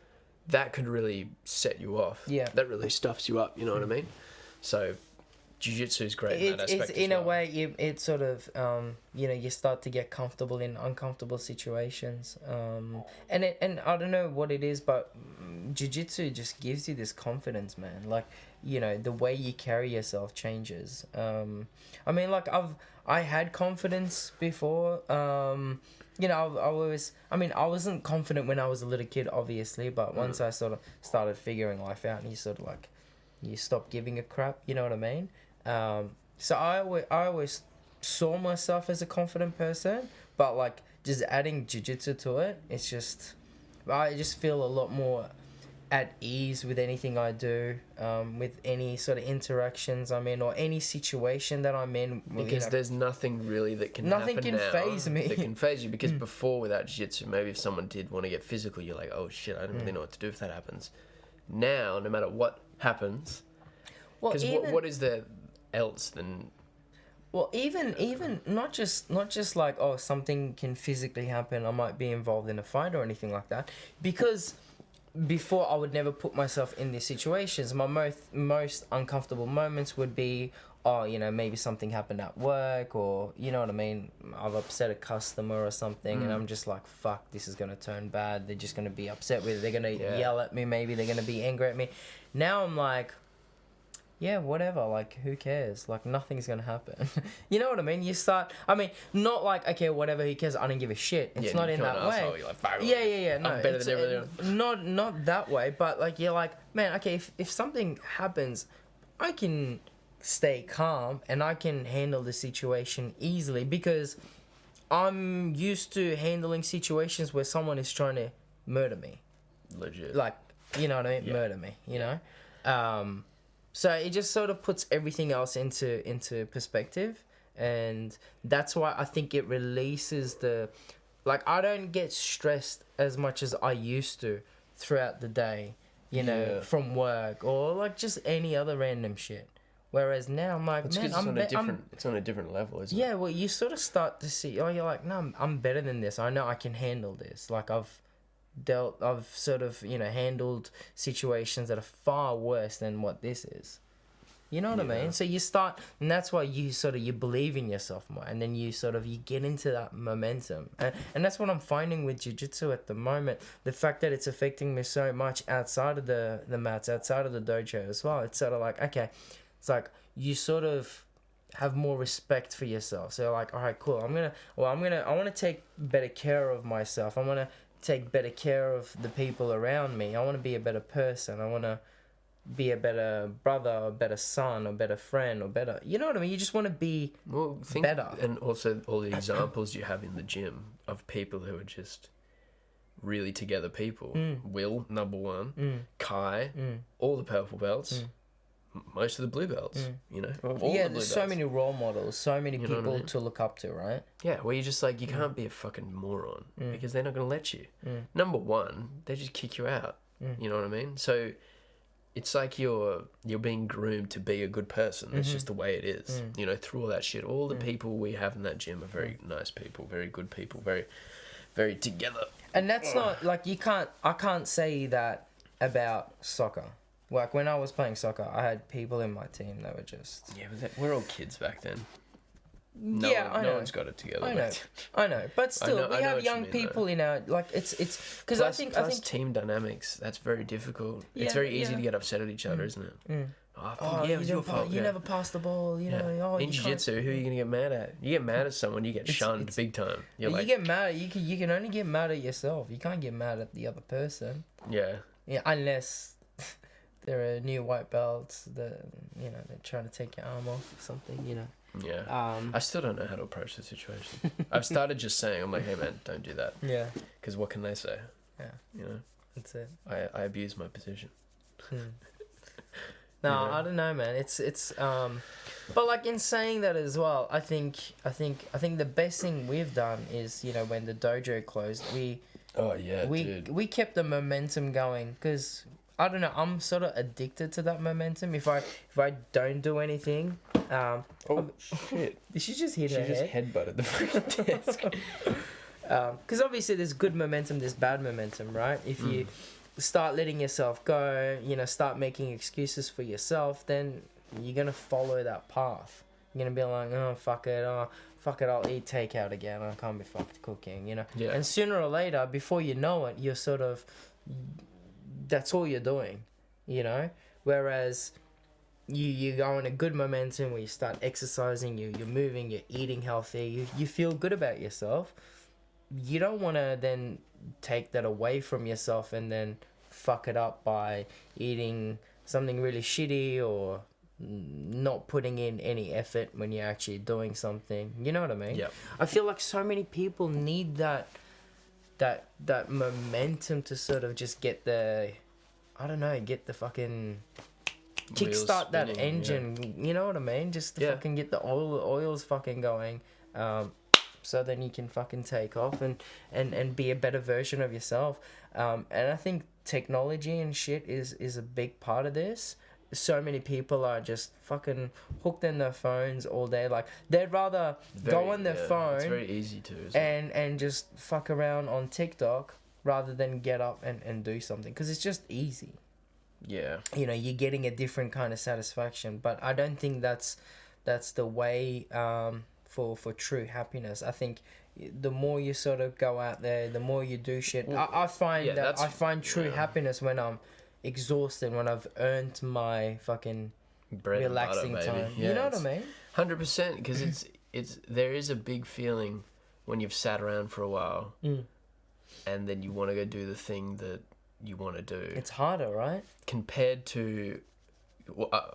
that could really set you off. Yeah. That really stuffs you up, you know what I mean? So jiu-jitsu is great in that aspect it's in a way, it sort of, you start to get comfortable in uncomfortable situations. And I don't know what it is, but jiu-jitsu just gives you this confidence, man. Like, the way you carry yourself changes. I mean, like, I had confidence before. I wasn't confident when I was a little kid, obviously, but once I sort of started figuring life out, and you sort of like, you stop giving a crap, you know what I mean? So I always saw myself as a confident person, but like just adding jiu-jitsu to it, I just feel a lot more at ease with anything I do, with any sort of interactions I'm in or any situation that I'm in. Because there's nothing really that can happen now phase me. that can phase you. Because before, without jiu-jitsu, maybe if someone did want to get physical, you're like, oh shit, I don't really know what to do if that happens. Now, no matter what happens, because what is there else than... Well, even not just like, oh, something can physically happen, I might be involved in a fight or anything like that, because before I would never put myself in these situations. My most uncomfortable moments would be, maybe something happened at work, or, you know what I mean, I've upset a customer or something, and I'm just like, fuck, this is going to turn bad. They're just going to be upset with it. They're going to yell at me, maybe they're going to be angry at me. Now I'm like, yeah, whatever, like, who cares? Like, nothing's gonna happen. You know what I mean? Not like, okay, whatever, who cares? I don't give a shit. It's not in that way. Like, yeah. No, I'm better than everything. Not that way, but like, you're like, man, okay, if something happens, I can stay calm and I can handle the situation easily, because I'm used to handling situations where someone is trying to murder me. Legit. Like, you know what I mean? Yeah. Murder me, you know? So it just sort of puts everything else into perspective, and that's why I think it releases I don't get stressed as much as I used to throughout the day, from work or like just any other random shit. Whereas now I'm like, man, it's on a different level, isn't it? Yeah, well, you sort of start to see, you're like, no, I'm better than this. I know I can handle this. Like I've sort of, handled situations that are far worse than what this is. You know what I mean? So you start, and that's why you believe in yourself more, and then you get into that momentum. And that's what I'm finding with jiu-jitsu at the moment. The fact that it's affecting me so much outside of the mats, outside of the dojo as well. It's sort of like, okay, it's like you sort of have more respect for yourself. So like, all right, cool. I want to take better care of myself. I want to take better care of the people around me. I want to be a better person. I want to be a better brother, a better son, a better friend, or better... You know what I mean? You just want to be better. And also all the examples you have in the gym of people who are just really together people. Will, number one. Kai, all the purple belts. Most of the blue belts, there's so many role models, so many people to look up to, right? Yeah, where you're just like, you can't be a fucking moron because they're not going to let you. Number one, they just kick you out. You know what I mean? So it's like you're being groomed to be a good person. That's just the way it is. Through all that shit, all the people we have in that gym are very nice people, very good people, very, very together. And that's not like I can't say that about soccer. Like when I was playing soccer, I had people in my team that were just we're all kids back then. I know. No one's got it together. I know, but still, we have young people in our it's because I think team dynamics. That's very difficult. It's very easy to get upset at each other, isn't it? It was your fault. You never passed the ball. You know. In jiu-jitsu, who are you gonna get mad at? You get mad at someone, you get shunned big time. You get mad. You can only get mad at yourself. You can't get mad at the other person. Yeah. Yeah, unless they're a new white belt that they're trying to take your arm off or something. Yeah. I still don't know how to approach the situation. I've started just saying, I'm like, hey man, don't do that. Yeah. Because what can they say? Yeah. That's it. I abuse my position. No, I don't know, man. It's but like in saying that as well, I think the best thing we've done is when the dojo closed, we kept the momentum going because. I don't know. I'm sort of addicted to that momentum. If I don't do anything, shit! Did she just hit her head? She just headbutted the fucking desk. Because obviously there's good momentum, there's bad momentum, right? If you start letting yourself go, start making excuses for yourself, then you're gonna follow that path. You're gonna be like, oh fuck it, I'll eat takeout again. I can't be fucked cooking, Yeah. And sooner or later, before you know it, you're sort of. That's all you're doing, whereas you go in a good momentum where you start exercising, you're moving, you're eating healthy, you feel good about yourself. You don't want to then take that away from yourself and then fuck it up by eating something really shitty or not putting in any effort when you're actually doing something. You know what I mean? Yeah. I feel like so many people need that momentum to sort of just get the fucking kickstart that engine. You know what I mean? Just to fucking get the oils fucking going, so then you can fucking take off and be a better version of yourself. And I think technology and shit is a big part of this. So many people are just fucking hooked in their phones all day. Like they'd rather go on their phone. It's very easy to. And just fuck around on TikTok rather than get up and do something because it's just easy. Yeah. You're getting a different kind of satisfaction, but I don't think that's the way for true happiness. I think the more you sort of go out there, the more you do shit. I find true happiness when I'm exhausted, when I've earned my fucking bread relaxing butter, time. Yeah, you know what I mean? 100%, because it's there is a big feeling when you've sat around for a while, and then you want to go do the thing that you want to do. It's harder, right? Compared to,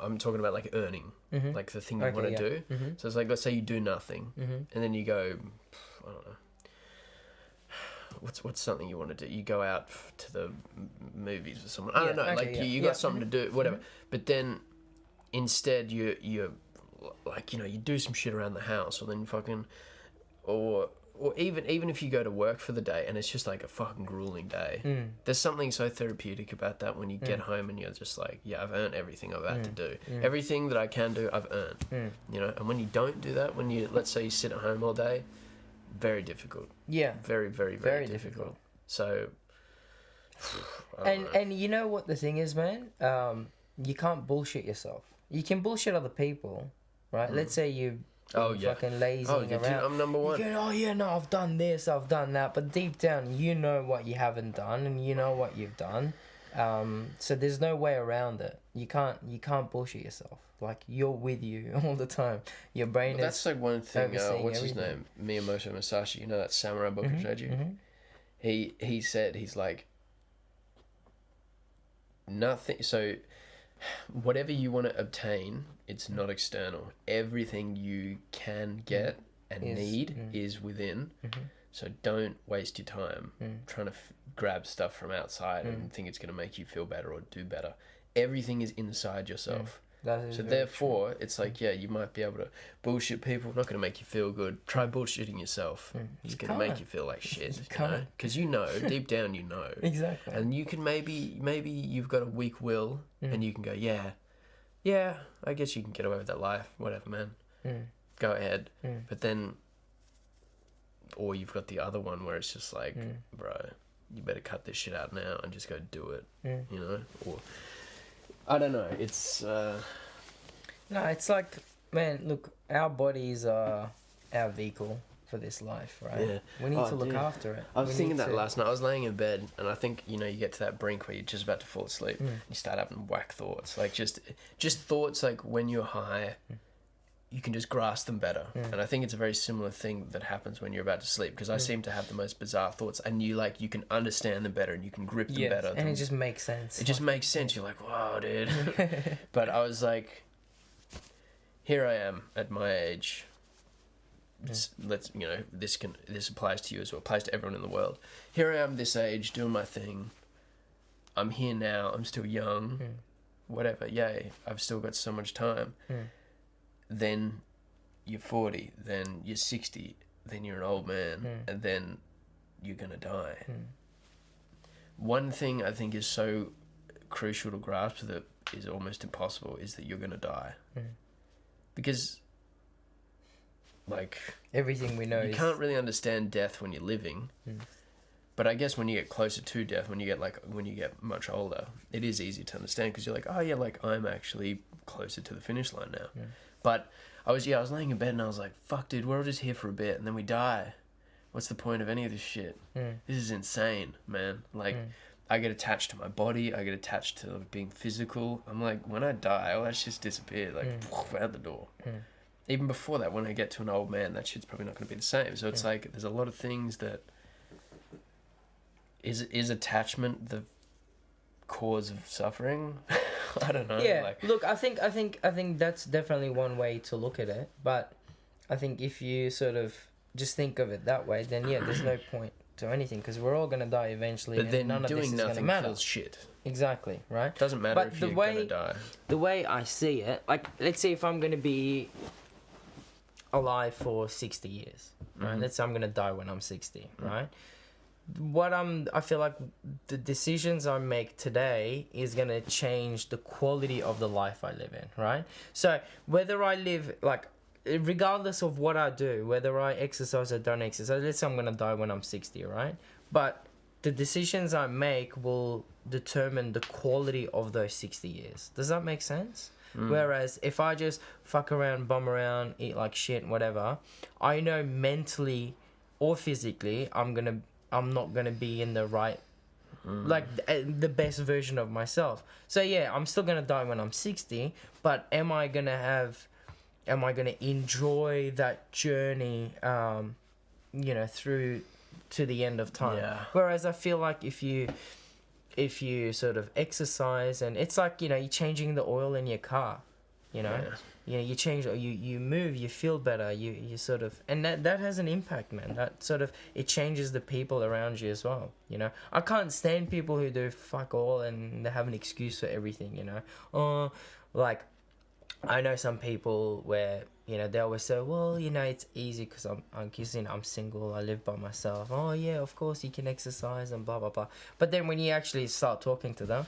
I'm talking about like earning, like the thing you want to do. So it's like, let's say you do nothing, and then you go, I don't know. What's something you want to do? You go out to the movies with someone. I don't know. You got something to do, whatever. But then instead you're like, you do some shit around the house, or then fucking, or even if you go to work for the day and it's just like a fucking grueling day. There's something so therapeutic about that when you get home and you're just like, yeah, I've earned everything I've had to do. Everything that I can do, I've earned. And when you don't do that, when you, let's say you sit at home all day, very difficult. Yeah. Very, very, very difficult. So, and you know what the thing is, man? You can't bullshit yourself. You can bullshit other people, right? Let's say you fucking lazy around. I'm number one. You go, no, I've done this, I've done that, but deep down, you know what you haven't done, and you know what you've done. So there's no way around it. You can't bullshit yourself. Like, you're with you all the time. Your brain is. That's like one thing. What's his name? Miyamoto Musashi. You know that samurai book I showed you. He said, he's like, nothing. So whatever you want to obtain, it's not external. Everything you can get and need is within. So don't waste your time trying to grab stuff from outside and think it's going to make you feel better or do better. Everything is inside yourself. So therefore, it's like, you might be able to bullshit people. Not going to make you feel good. Try bullshitting yourself. It's going to make you feel like shit. Because deep down you know. Exactly. And you can maybe you've got a weak will and you can go, yeah, I guess you can get away with that life. Whatever, man. Go ahead. But then, or you've got the other one where it's just like, bro, you better cut this shit out now and just go do it. You know, or I don't know. It's no, it's like, man, look, our bodies are our vehicle for this life, right? Yeah. We need to look after it. I was thinking that last night. I was laying in bed, and I think, you know, you get to that brink where you're just about to fall asleep. You start having whack thoughts, like just thoughts like when you're high, you can just grasp them better. And I think it's a very similar thing that happens when you're about to sleep, because I seem to have the most bizarre thoughts, and you can understand them better and you can grip them better. And it just makes sense. It just makes sense. You're like, wow, dude. But I was like, here I am at my age. Let's, you know, this applies to you as well, applies to everyone in the world. Here I am this age doing my thing. I'm here now. I'm still young. Whatever. Yay. I've still got so much time. Then you're 40, then you're 60, then you're an old man, and then you're gonna die. One thing I think is so crucial to grasp that is almost impossible is that you're gonna die. Because, like, everything we know, you can't really understand death when you're living. But I guess when you get closer to death, when you get much older, it is easy to understand, because you're like, oh yeah, like I'm actually closer to the finish line now. But I was laying in bed and I was like, fuck, dude, we're all just here for a bit and then we die. What's the point of any of this shit? This is insane, man. Like, I get attached to my body. I get attached to being physical. I'm like, when I die, all that shit's disappeared, like, out the door. Even before that, when I get to an old man, that shit's probably not going to be the same. So it's like, there's a lot of things that... Is attachment the cause of suffering? I don't know. Yeah, look, I think that's definitely one way to look at it. But I think if you sort of just think of it that way, then yeah, there's no point to anything, because we're all gonna die eventually. But then and none of doing this is nothing gonna matter. feels shit. Exactly, right? Doesn't matter if you're gonna die. The way I see it, like, let's say if I'm gonna be alive for 60 years, right? Let's say I'm gonna die when I'm 60, right? I feel like the decisions I make today is going to change the quality of the life I live in, right? So whether I live, like, regardless of what I do, whether I exercise or don't exercise, let's say I'm going to die when I'm 60, right? But the decisions I make will determine the quality of those 60 years. Does that make sense? Whereas if I just fuck around, bum around, eat like shit, whatever, I know mentally or physically I'm not gonna be in the right, like, the best version of myself. So yeah, I'm still gonna die when I'm 60, but am I gonna enjoy that journey, you know, through to the end of time? Yeah. Whereas I feel like if you sort of exercise, and it's like, you know, you're changing the oil in your car, you know. Yeah. You know, you change, you move, you feel better, you sort of, and that has an impact, man. That sort of, it changes the people around you as well, you know. I can't stand people who do fuck all and they have an excuse for everything, you know. Like, I know some people where, you know, they always say, well, you know, it's easy because I'm single, I live by myself. Oh yeah, of course you can exercise and blah blah blah. But then when you actually start talking to them,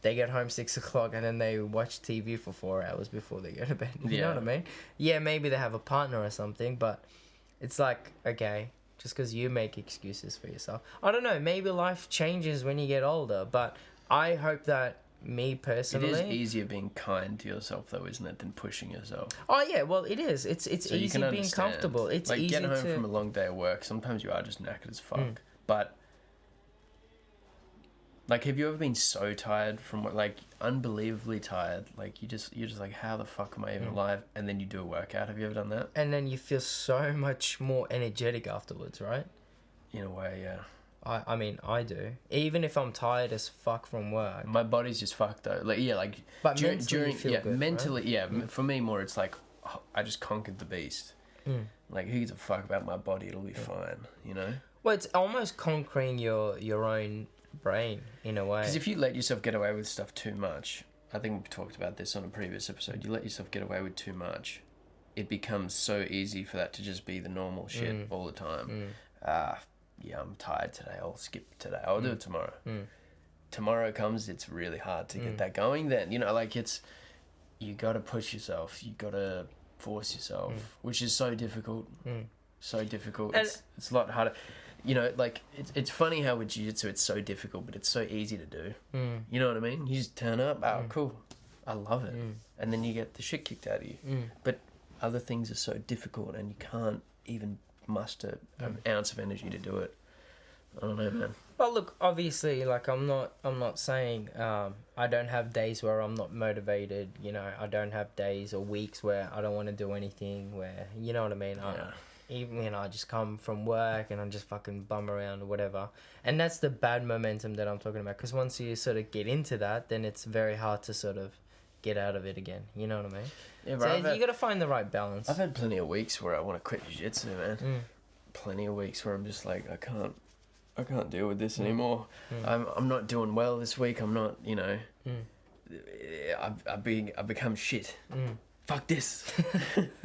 they get home 6 o'clock and then they watch TV for 4 hours before they go to bed. You know what I mean? Yeah, maybe they have a partner or something, but it's like, okay, just because you make excuses for yourself. I don't know, maybe life changes when you get older, but I hope that me personally... It is easier being kind to yourself, though, isn't it, than pushing yourself? Oh, yeah, well, it is. It's so easy being comfortable. It's like, easy getting home from a long day of work, sometimes you are just knackered as fuck. But... like, have you ever been so tired from what, like, unbelievably tired? Like, you're just like, how the fuck am I even alive? And then you do a workout. Have you ever done that? And then you feel so much more energetic afterwards, right? In a way, yeah. I mean, I do. Even if I'm tired as fuck from work. My body's just fucked, though. Like, yeah, like... But mentally you feel good, mentally, right? yeah. For me, more, it's like, I just conquered the beast. Like, who gives a fuck about my body? It'll be fine, you know? Well, it's almost conquering your own... brain in a way, because if you let yourself get away with stuff too much, I think we've talked about this on a previous episode, you let yourself get away with too much, it becomes so easy for that to just be the normal shit all the time. Yeah, I'm tired today, I'll skip today, I'll do it tomorrow. Tomorrow comes, it's really hard to get that going then, you know, like, it's, you gotta push yourself, you gotta force yourself, which is so difficult. So difficult. It's a lot harder. you know, like it's funny how with jiu-jitsu it's so difficult, but it's so easy to do. You know what I mean? You just turn up, cool, I love it, and then you get the shit kicked out of you. But other things are so difficult, and you can't even muster an ounce of energy to do it. I don't know, man. Well, look, obviously, like I'm not saying I don't have days where I'm not motivated. You know, I don't have days or weeks where I don't want to do anything. Where, you know what I mean? Even, you know, I just come from work and I just fucking bum around or whatever. And that's the bad momentum that I'm talking about. Because once you sort of get into that, then it's very hard to sort of get out of it again. You know what I mean? Yeah, so you got to find the right balance. I've had plenty of weeks where I want to quit jiu-jitsu, man. Plenty of weeks where I'm just like, I can't deal with this anymore. I'm not doing well this week. I'm not, you know. I've become shit. Fuck this,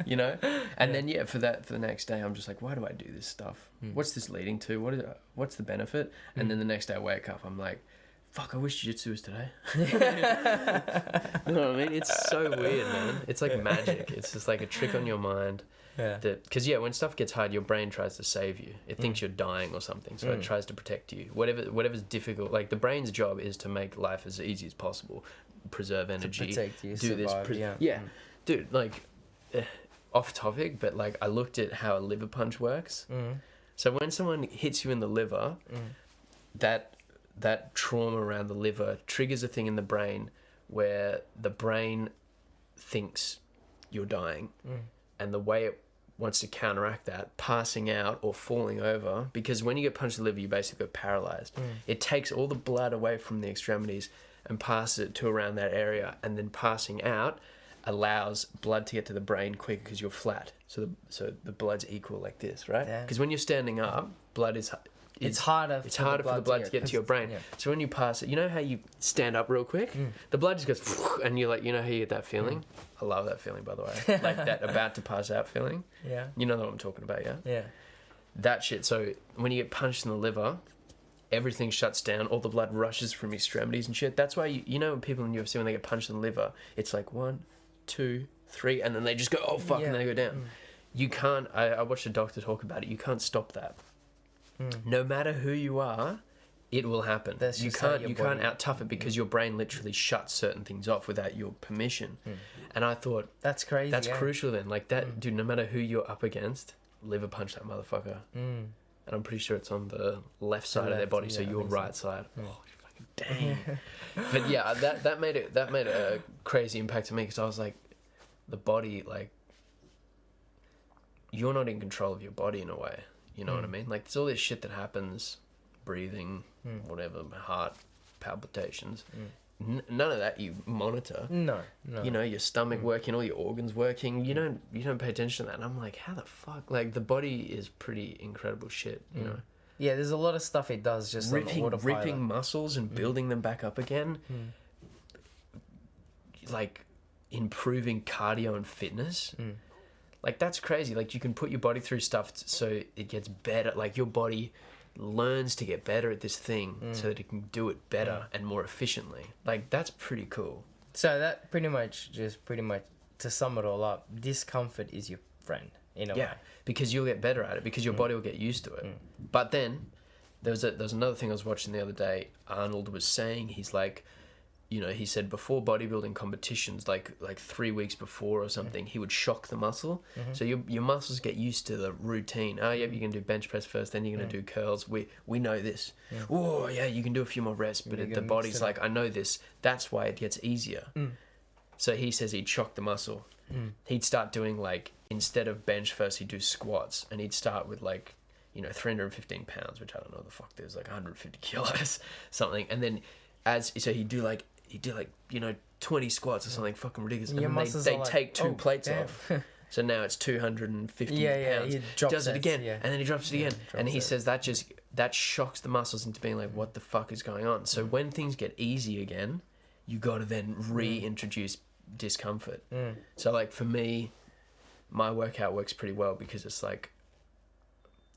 you know. And then for the next day, I'm just like, why do I do this stuff? What's this leading to? What's the benefit? And then the next day I wake up, I'm like, fuck, I wish jiu-jitsu was today. You know what I mean? It's so weird, man. It's like magic. It's just like a trick on your mind. Yeah. Because when stuff gets hard, your brain tries to save you. It thinks you're dying or something, so it tries to protect you. Whatever's difficult, like the brain's job is to make life as easy as possible, preserve energy, to protect you, do survive, this. Dude, like, off topic, but like I looked at how a liver punch works. So when someone hits you in the liver, that trauma around the liver triggers a thing in the brain where the brain thinks you're dying, and the way it wants to counteract that, passing out or falling over, because when you get punched in the liver, you basically go paralyzed. It takes all the blood away from the extremities and passes it to around that area, and then passing out allows blood to get to the brain quicker because you're flat. So the blood's equal like this, right? Because when you're standing up, blood is... It's harder for the blood to get to your brain. Yeah. So when you pass it, you know how you stand up real quick? The blood just goes, and you're like, you know how you get that feeling? I love that feeling, by the way. Like that about to pass out feeling. Yeah. You know what I'm talking about, yeah? Yeah. That shit. So when you get punched in the liver, everything shuts down. All the blood rushes from extremities and shit. That's why, you know, people in UFC, when they get punched in the liver, it's like 1, 2, 3, and then they just go, oh, fuck, and they go down. You can't... I watched a doctor talk about it. You can't stop that. No matter who you are, it will happen. You can't out-tough it because your brain literally shuts certain things off without your permission. And I thought... That's crazy. That's crucial then. Like that, dude, no matter who you're up against, liver punch that motherfucker. And I'm pretty sure it's on the left side of their body, so your right side. Oh, fucking dang. But yeah, that made a crazy impact to me because I was like, the body, like, you're not in control of your body in a way. You know what I mean? Like, there's all this shit that happens, breathing, whatever, heart palpitations. None of that you monitor. No. You know, your stomach working, all your organs working. You don't pay attention to that. And I'm like, how the fuck? Like, the body is pretty incredible shit, you know? Yeah, there's a lot of stuff it does just ripping muscles and building them back up again. Like, improving cardio and fitness. Like, that's crazy. Like, you can put your body through stuff so it gets better. Like, your body learns to get better at this thing so that it can do it better and more efficiently. Like, that's pretty cool. So that pretty much, to sum it all up, discomfort is your friend, in a way. Yeah, because you'll get better at it, because your body will get used to it. But then, there was another thing I was watching the other day. Arnold was saying, he's like... You know, he said before bodybuilding competitions, like 3 weeks before or something, he would shock the muscle. So your muscles get used to the routine. Oh, yeah, you're going to do bench press first, then you're going to do curls. We know this. Oh, yeah, you can do a few more reps, but the body's like, I know this. That's why it gets easier. So he says he'd shock the muscle. He'd start doing, like, instead of bench first, he'd do squats. And he'd start with, like, you know, 315 pounds, which I don't know what the fuck there's, like 150 kilos, something. And then he'd do, like, you know, 20 squats or something fucking ridiculous. And then they take two plates off. So now it's 250 pounds. He does it again, and then he drops it again. And he says that shocks the muscles into being like, what the fuck is going on? So when things get easy again, you got to then reintroduce discomfort. So like for me, my workout works pretty well because it's like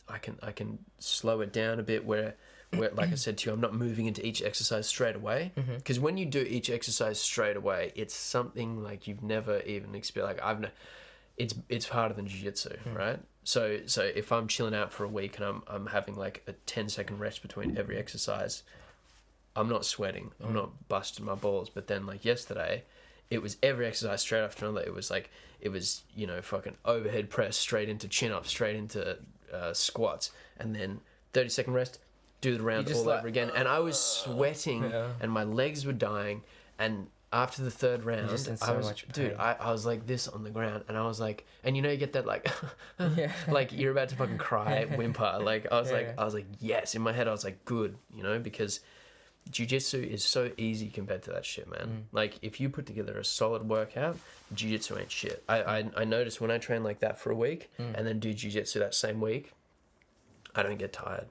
I can slow it down a bit where like I said to you, I'm not moving into each exercise straight away. Because when you do each exercise straight away, it's something like you've never even experienced. Like it's harder than jiu-jitsu, right? So if I'm chilling out for a week and I'm having like a 10-second rest between every exercise, I'm not sweating. I'm not busting my balls. But then like yesterday, it was every exercise straight after another. It was fucking overhead press straight into chin up, straight into squats, and then 30-second rest, do the round all over again. And I was sweating and my legs were dying. And after the third round, I was like this on the ground, and I was like, and you get that like, like you're about to fucking cry, whimper. Like I was like, yes. In my head, I was like, good, because jiu-jitsu is so easy compared to that shit, man. Like if you put together a solid workout, jiu-jitsu ain't shit. I noticed when I train like that for a week and then do jiu-jitsu that same week, I don't get tired.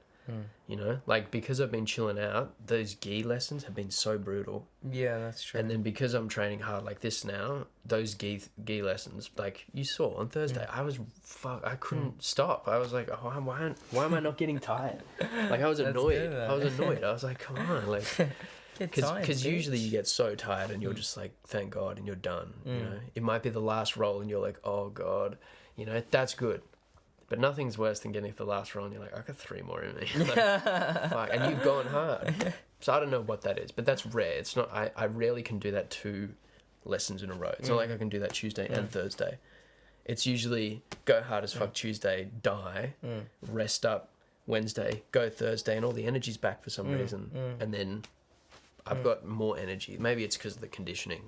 Like because I've been chilling out, those gi lessons have been so brutal. Yeah, that's true. And then because I'm training hard like this now, those gi lessons, like you saw on Thursday, I couldn't stop. I was like, oh, why am I not getting tired? Like I was annoyed. I was like, come on, like, because usually you get so tired and you're just like, thank God, and you're done. It might be the last roll and you're like, oh God, that's good. But nothing's worse than getting to the last roll and you're like, I got 3 more in me. Like, fuck, and you've gone hard. So I don't know what that is, but that's rare. It's not. I rarely can do that 2 lessons in a row. It's not like I can do that Tuesday and Thursday. It's usually go hard as fuck Tuesday, die, rest up Wednesday, go Thursday, and all the energy's back for some reason. And then I've got more energy. Maybe it's because of the conditioning.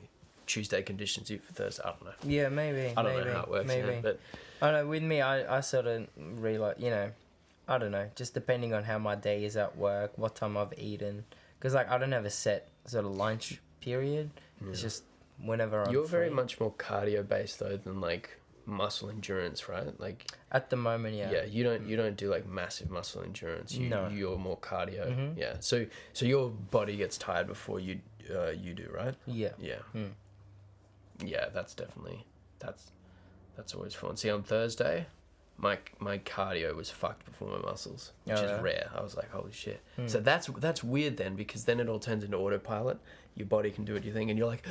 Tuesday conditions you for Thursday. I don't know. Yeah, maybe. I don't know how it works. Maybe. But I know with me, I sort of realize, I don't know, just depending on how my day is at work, what time I've eaten. Because, like, I don't have a set sort of lunch period. Yeah. It's just whenever I'm You're free. very much more cardio-based, though, than, like, muscle endurance, right? Like at the moment, yeah. Yeah, you don't do, like, massive muscle endurance. No. You're more cardio. Yeah. So your body gets tired before you do, right? Yeah. Yeah. Yeah, that's definitely... That's always fun. See, on Thursday, my cardio was fucked before my muscles, which is rare. I was like, holy shit. So that's weird then, because then it all turns into autopilot. Your body can do what you think, and you're like,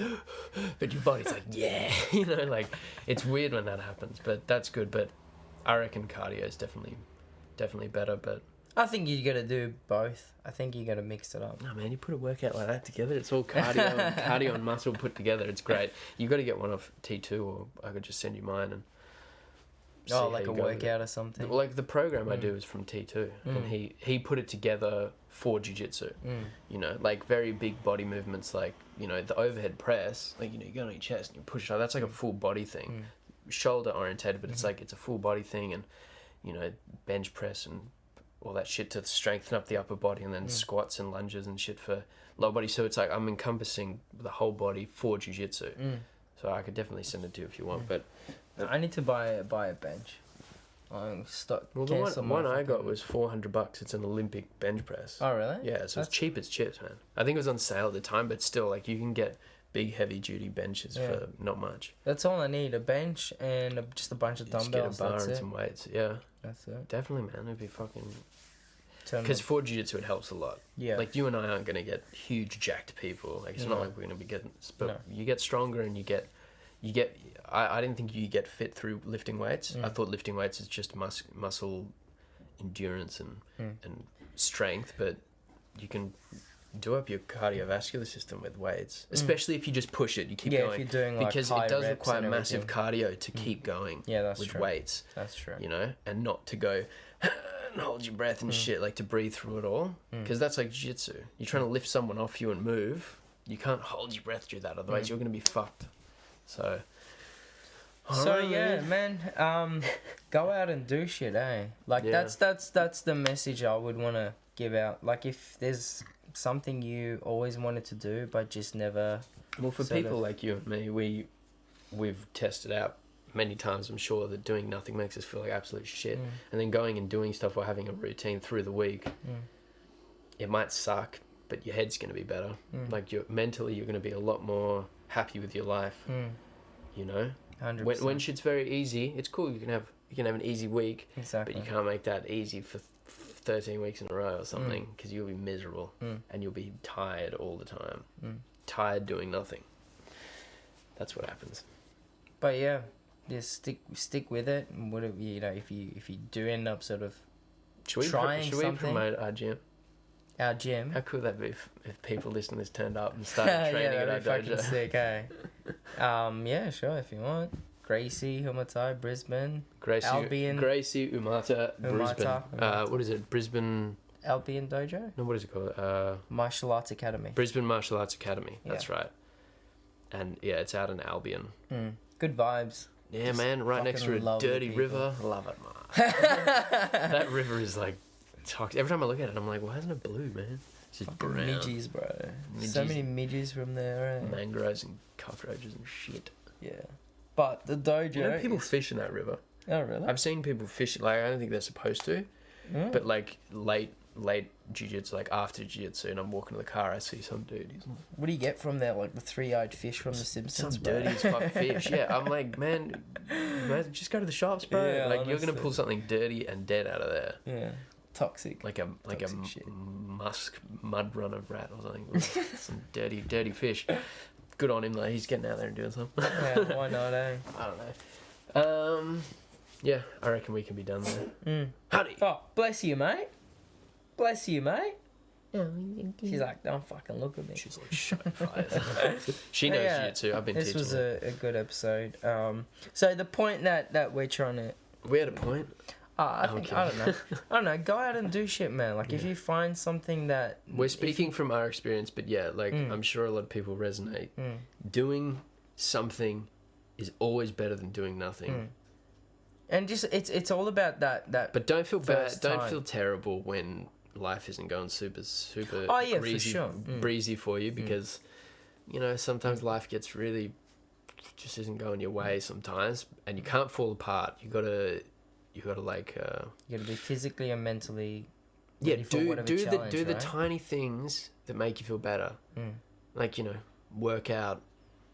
but your body's like, yeah. Like, it's weird when that happens, but that's good. But I reckon cardio is definitely better, but... I think you got to do both. I think you got to mix it up. No, man, you put a workout like that together, it's all cardio and muscle put together. It's great. You got to get one off T2, or I could just send you mine and like a workout or something. Like the program I do is from T2, and he put it together for jiu-jitsu. Like very big body movements, like the overhead press. Like you go on your chest and you push it up. That's like a full body thing, shoulder orientated, but it's like it's a full body thing, and bench press and all that shit to strengthen up the upper body, and then squats and lunges and shit for lower body. So it's like I'm encompassing the whole body for jiu-jitsu. So I could definitely send it to you if you want. But I need to buy a bench. I'm stuck. Well, the one I got was $400. It's an Olympic bench press. Oh, really? Yeah, so it's cheap as chips, man. I think it was on sale at the time, but still, like, you can get big, heavy-duty benches for not much. That's all I need, a bench and just a bunch of dumbbells. Just get a bar and some weights, yeah. That's it. Definitely, man. It'd be fucking... Because for jiu-jitsu, it helps a lot. Yeah. Like, you and I aren't going to get huge, jacked people. Like, it's not like we're going to be getting... But you get stronger and you get... I didn't think you get fit through lifting weights. I thought lifting weights is just muscle endurance and strength, but you can do up your cardiovascular system with weights, especially if you just push it. You keep going. If you're doing like because high it does reps require and massive cardio to keep going. Yeah, that's with true. Weights. That's true. And not to go and hold your breath and shit, like to breathe through it all, because that's like jiu-jitsu. You're trying to lift someone off you and move. You can't hold your breath through that, otherwise you're gonna be fucked. So yeah, man, go out and do shit, eh? Like that's the message I would want to give out. Like if there's something you always wanted to do but just never. Well, for people like you and me, we've tested out many times. I'm sure that doing nothing makes us feel like absolute shit, and then going and doing stuff or having a routine through the week, it might suck, but your head's gonna be better. Like mentally, you're gonna be a lot more happy with your life. 100%. When shit's very easy, it's cool. You can have an easy week, exactly. But you can't make that easy for 13 weeks in a row or something, because you'll be miserable and you'll be tired all the time. Tired doing nothing. That's what happens. But yeah, just stick with it. And whatever, you know, if you do end up sort of should we promote our gym? Our gym. How cool would that be if people listening to this turned up and started training at our that'd be dojo? fucking sick, eh? Yeah, sure, if you want. Gracie, Humatai, Brisbane, Albion. Gracie, Umata, Brisbane. What is it? Brisbane... Albion Dojo? No, what is it called? Martial Arts Academy. Brisbane Martial Arts Academy. That's right. And yeah, it's out in Albion. Good vibes. Yeah, just man, right next to a dirty river. Love it, man. That river is like toxic. Every time I look at it, I'm like, why isn't it blue, man? It's just brown. Midges, bro. So many midges from there, right? Mangroves and cockroaches and shit. Yeah. But the dojo... You know, people fish in that river. Oh, really? I've seen people fish, like, I don't think they're supposed to, but like late jiu-jitsu, like after jiu-jitsu, and I'm walking to the car, I see some dude. He's like, what do you get from there? Like the three-eyed fish from The Simpsons? Some dirty as fuck fish. Yeah, I'm like, man, just go to the shops, bro. Yeah, like honestly. You're gonna pull something dirty and dead out of there. Yeah, toxic. Like a mud runner rat or something. Some dirty fish. Good on him, like he's getting out there and doing something. Yeah, why not, eh? I don't know. Yeah, I reckon we can be done there. Howdy. Oh, bless you, mate. Bless you, mate. She's like, don't fucking look at me. She's like, shut fires. She knows jiu-jitsu. I've been teaching her. This was a good episode. So the point that we're trying to... We had a point. I don't know. Go out and do shit, man. Like, if you find something that... We're speaking from our experience, but yeah, like, I'm sure a lot of people resonate. Doing something is always better than doing nothing. And just, it's all about that But don't feel bad. Don't feel terrible when life isn't going super breezy, for sure. breezy for you, because, you know, sometimes life gets really... just isn't going your way sometimes, and you can't fall apart. You gotta like you gotta be physically and mentally ready for whatever challenge, do the tiny things that make you feel better. Like, you know, work out,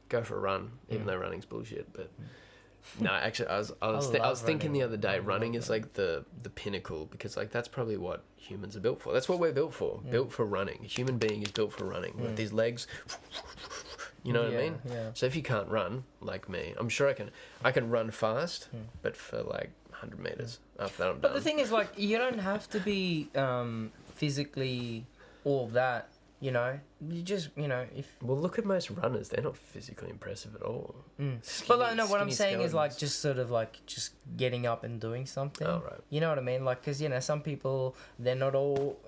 go for a run, even though running's bullshit. But no, actually, I was thinking the other day, running is like the pinnacle, because like that's probably what humans are built for. That's what we're built for. Built for running. A human being is built for running with these legs. You know what I mean? Yeah. So if you can't run like me, I'm sure I can run fast, but for like 100 meters. After that, I'm done. But the thing is, like, you don't have to be physically all that, you know? You just, you know, if... Well, look at most runners. They're not physically impressive at all. But, like, no, what I'm saying is, like, just sort of, like, just getting up and doing something. Oh, right. You know what I mean? Like, because, you know, some people, they're not all,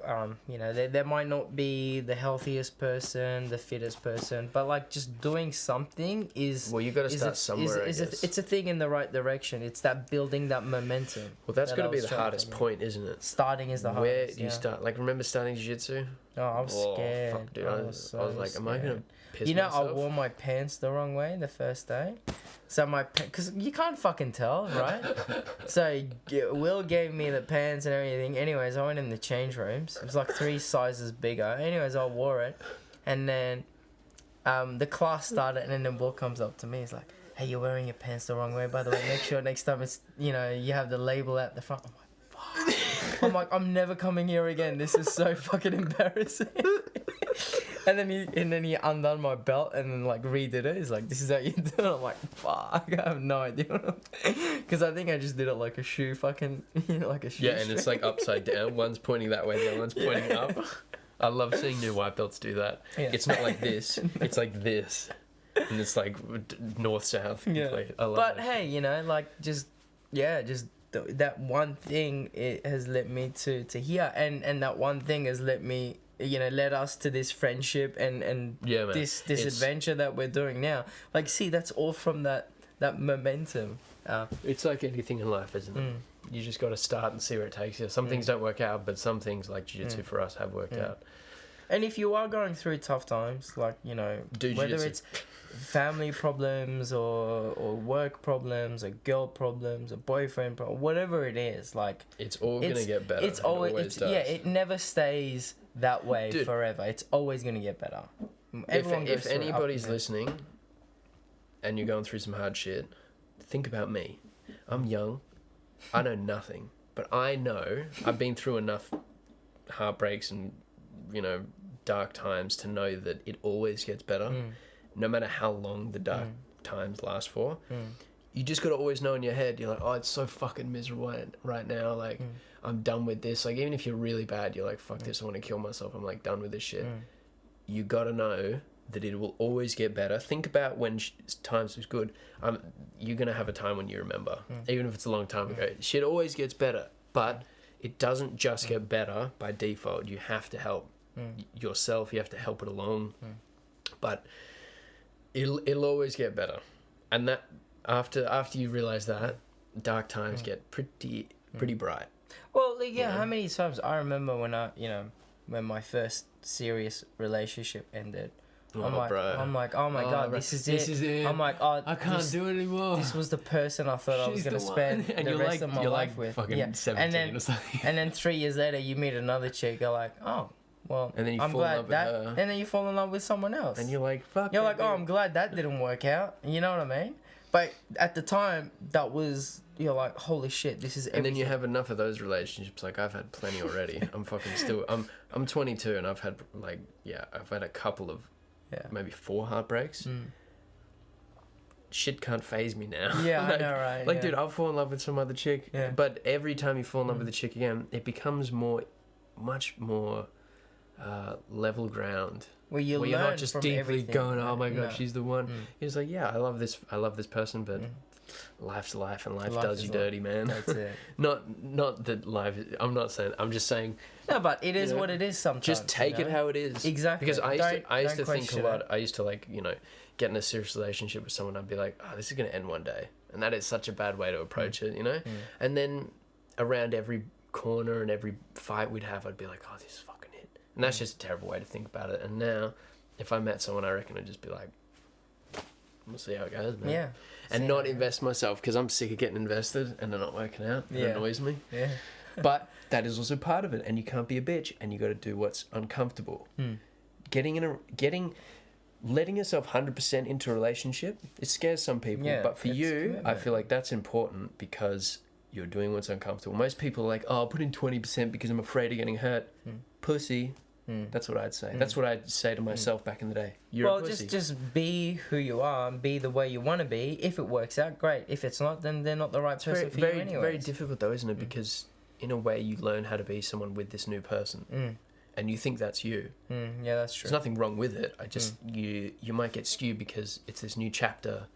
you know, they might not be the healthiest person, the fittest person, but, like, just doing something is... Well, you got to start somewhere, I guess. It's a thing in the right direction. It's that building that momentum. Well, that's got to be the hardest point, isn't it? Starting is the hardest. Where do you start? Like, remember starting jiu-jitsu? Oh, I was scared. Fuck, dude. I was like, am I going to piss myself? myself? I wore my pants the wrong way the first day. So because you can't fucking tell, right? So Will gave me the pants and everything. Anyways, I went in the change rooms. It was like 3 sizes bigger. Anyways, I wore it. And then the class started, and then Will comes up to me. He's like, hey, you're wearing your pants the wrong way, by the way. Make sure next time it's, you know, you have the label at the front. I'm like, fuck. I'm like, I'm never coming here again. This is so fucking embarrassing. And then he undone my belt and then like redid it. He's like, this is how you do it. I'm like, fuck, I have no idea. Because I think I just did it like a shoe fucking, you know, like a shoe. Yeah, and it's like upside down. One's pointing that way, the other one's pointing up. I love seeing new white belts do that. Yeah. It's not like this. It's like this. And it's like north-south. Yeah. I love it. Hey, you know, like just that one thing, it has led me to here. And that one thing has led us to this friendship and this adventure that we're doing now. Like, see, that's all from that momentum. It's like anything in life, isn't it? You just got to start and see where it takes you. Some things don't work out, but some things like jiu-jitsu for us have worked out. And if you are going through tough times, like, you know, whether it's family problems or work problems or girl problems or boyfriend problems, whatever it is, like, it's all going to get better. It's always does. Yeah, it never stays that way forever. It's always going to get better. If anybody's listening and you're going through some hard shit, think about me. I'm young. I know nothing. But I know I've been through enough heartbreaks and, you know, dark times to know that it always gets better. No matter how long the dark times last for. you just got to always know in your head, you're like, oh, it's so fucking miserable right now. Like, I'm done with this. Like, even if you're really bad, you're like, fuck this, I want to kill myself. I'm like, done with this shit. You got to know that it will always get better. Think about when times was good. You're going to have a time when you remember, even if it's a long time ago. Shit always gets better, but it doesn't just get better by default. You have to help yourself. You have to help it along. But it'll always get better. And that after you realize that, dark times get pretty bright. Well, how many times I remember when when my first serious relationship ended. I'm like, oh my god, bro. this is it. I'm like, oh, I can't do it anymore. This was the person I thought I was gonna spend the rest of my life with. Fucking 17 or something. And then 3 years later, you meet another chick. You're like, oh, well, and then you I'm fall glad in love that. with her. And then you fall in love with someone else. And you're like, fuck. You're like, oh, I'm glad that didn't work out. You know what I mean? But at the time, you're like, holy shit, this is everything. And then you have enough of those relationships. Like, I've had plenty already. I'm 22 and I've had a couple of maybe 4 heartbreaks. Shit can't phase me now. Yeah, like, I know, right? Like, dude, I'll fall in love with some other chick. Yeah. But every time you fall in love with a chick again, it becomes much more level ground. Well, you're not just deeply everything. going, oh my god, she's the one. You're just like, yeah, I love this person, but life's life, and life does you dirty, man. That's it. not that life. I'm just saying. No, but it is what it is. Sometimes just take it how it is. Exactly. Because I used to think a lot. I used to get in a serious relationship with someone. I'd be like, oh, this is gonna end one day, and that is such a bad way to approach it, And then around every corner and every fight we'd have, I'd be like, oh, this is fucking it. And that's just a terrible way to think about it. And now, if I met someone, I reckon I'd just be like, we'll see how it goes, man. Yeah. And not invest myself, because I'm sick of getting invested and they're not working out. It annoys me. Yeah. But that is also part of it, and you can't be a bitch, and you got to do what's uncomfortable. Letting yourself 100% into a relationship, it scares some people. Yeah, but for you, commitment. I feel like that's important because you're doing what's uncomfortable. Most people are like, oh, I'll put in 20% because I'm afraid of getting hurt. Pussy. That's what I'd say. That's what I'd say to myself back in the day. You're a pussy. just be who you are and be the way you want to be. If it works out, great. If it's not, then they're not the right person for you anyway. Very difficult though, isn't it? Because in a way you learn how to be someone with this new person. And you think that's you. Yeah, that's true. There's nothing wrong with it. I just, you might get skewed because it's this new chapter.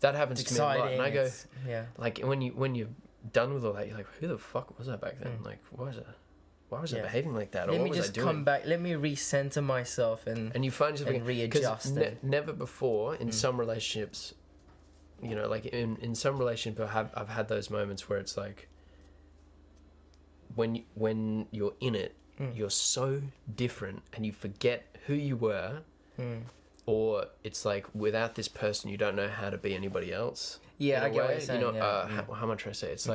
That happens to me a lot. And I go, like, when you're done with all that, you're like, who the fuck was I back then? Like, why was I behaving like that? Let or me what was just I doing? come back. Let me recenter myself and you find yourself and readjust. Never before in some relationships, like in some relationship, I've had those moments where it's like when you're in it, you're so different and you forget who you were, or it's like without this person you don't know how to be anybody else. Yeah, I get what you're saying. How am I trying to say? It's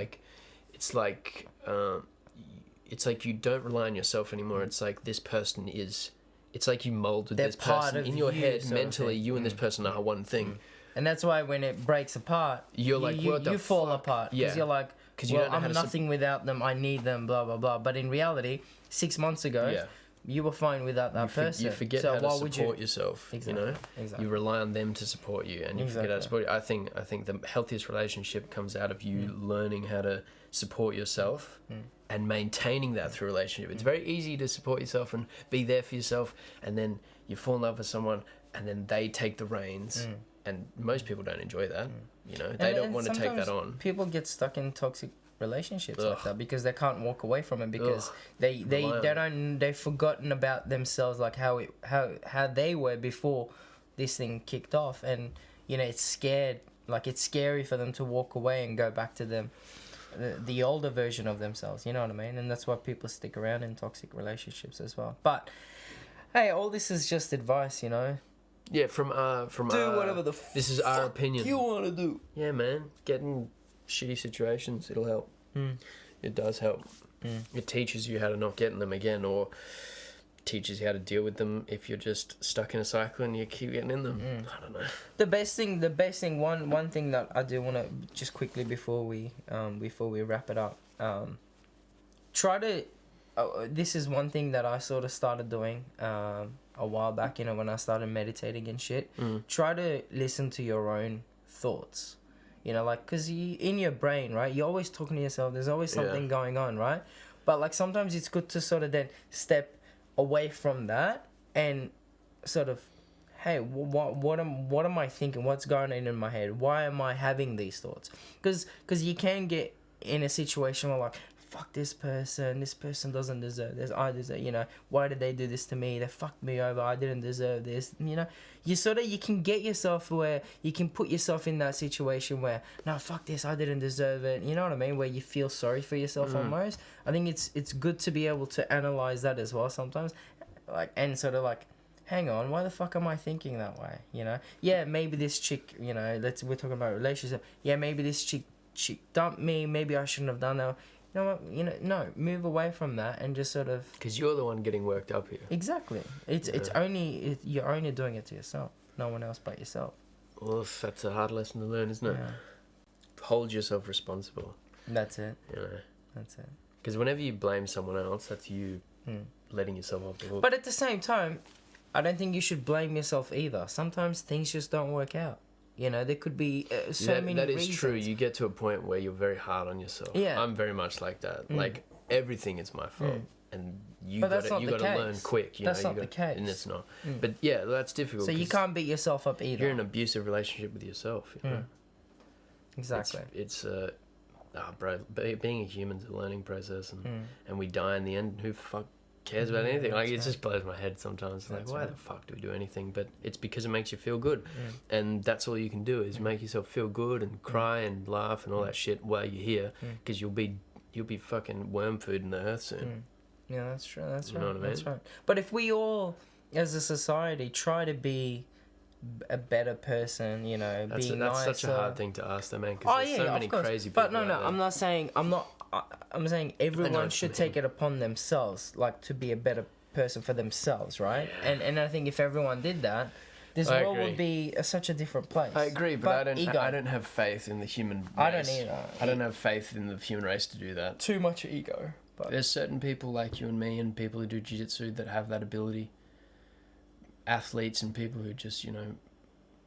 like you don't rely on yourself anymore. It's like this person is. It's like you mold with this person in your head mentally. You and this person are one thing. And that's why when it breaks apart, you're like, what the you fall apart because you're like, well, I'm nothing without them. I need them. Blah blah blah. But in reality, 6 months ago, you were fine without that person. You forget how to support yourself. Exactly. You rely on them to support you, and you forget how to support you. I think the healthiest relationship comes out of you learning how to support yourself and maintaining that through a relationship. It's very easy to support yourself and be there for yourself, and then you fall in love with someone, and then they take the reins. And most people don't enjoy that. They don't want to take that on. People get stuck in toxic relationships like that because they can't walk away from it because they've forgotten about themselves, like how they were before this thing kicked off, and it's scary for them to walk away and go back to the older version of themselves, you know what I mean? And that's why people stick around in toxic relationships as well. But hey, all this is just advice, Yeah, from do whatever this is our opinion. You want to do. Yeah, man. Get in shitty situations, it'll help. It does help. It teaches you how to not get in them again, or teaches you how to deal with them if you're just stuck in a cycle and you keep getting in them. I don't know. The best thing, one thing that I do want to just quickly before we wrap it up, try to. This is one thing that I sort of started doing a while back. When I started meditating and shit. Try to listen to your own thoughts. You know, like, because in your brain, right, you're always talking to yourself. There's always something going on, right? But, like, sometimes it's good to sort of then step away from that and sort of, hey, what am I thinking? What's going on in my head? Why am I having these thoughts? Because you can get in a situation where, like, fuck this person doesn't deserve this, I deserve, you know, why did they do this to me, they fucked me over, I didn't deserve this, you know, you can get yourself where you can put yourself in that situation where, no, fuck this, I didn't deserve it, you know what I mean, where you feel sorry for yourself almost. I think it's good to be able to analyze that as well sometimes, like, and sort of like, hang on, why the fuck am I thinking that way, you know? Yeah, maybe this chick, you know, we're talking about relationship, yeah, maybe this chick dumped me, maybe I shouldn't have done that. You know what? You know, no. Move away from that and just sort of. Because you're the one getting worked up here. Exactly. It's only you're only doing it to yourself. No one else but yourself. Well, that's a hard lesson to learn, isn't it? Yeah. Hold yourself responsible. That's it. You know. That's it. Because whenever you blame someone else, that's you letting yourself off the hook. But at the same time, I don't think you should blame yourself either. Sometimes things just don't work out. You know, there could be many reasons. That is true. You get to a point where you're very hard on yourself. Yeah. I'm very much like that. Like, everything is my fault. And you got to learn quick. That's not the case. And it's not. But yeah, that's difficult. So you can't beat yourself up either. You're in an abusive relationship with yourself. You know? Exactly. Bro, being a human's a learning process. And we die in the end. Who fuck cares about anything? Like, it just blows my head sometimes. Like, why the fuck do we do anything? But it's because it makes you feel good, and that's all you can do is make yourself feel good and cry and laugh and all that shit while you're here, because you'll be fucking worm food in the earth soon. Yeah, that's true. That's right. You know what I mean? That's right. But if we all, as a society, try to be a better person, you know, that's such a hard thing to ask, though, man. Because there's so many crazy people. But no, I'm not saying I'm saying everyone should take it upon themselves, like, to be a better person for themselves, right? Yeah. And I think if everyone did that, this world would be such a different place. I agree, but I don't have faith in the human race. I don't either. I don't have faith in the human race to do that. Too much ego. But there's certain people like you and me and people who do jiu-jitsu that have that ability. Athletes and people who just, you know,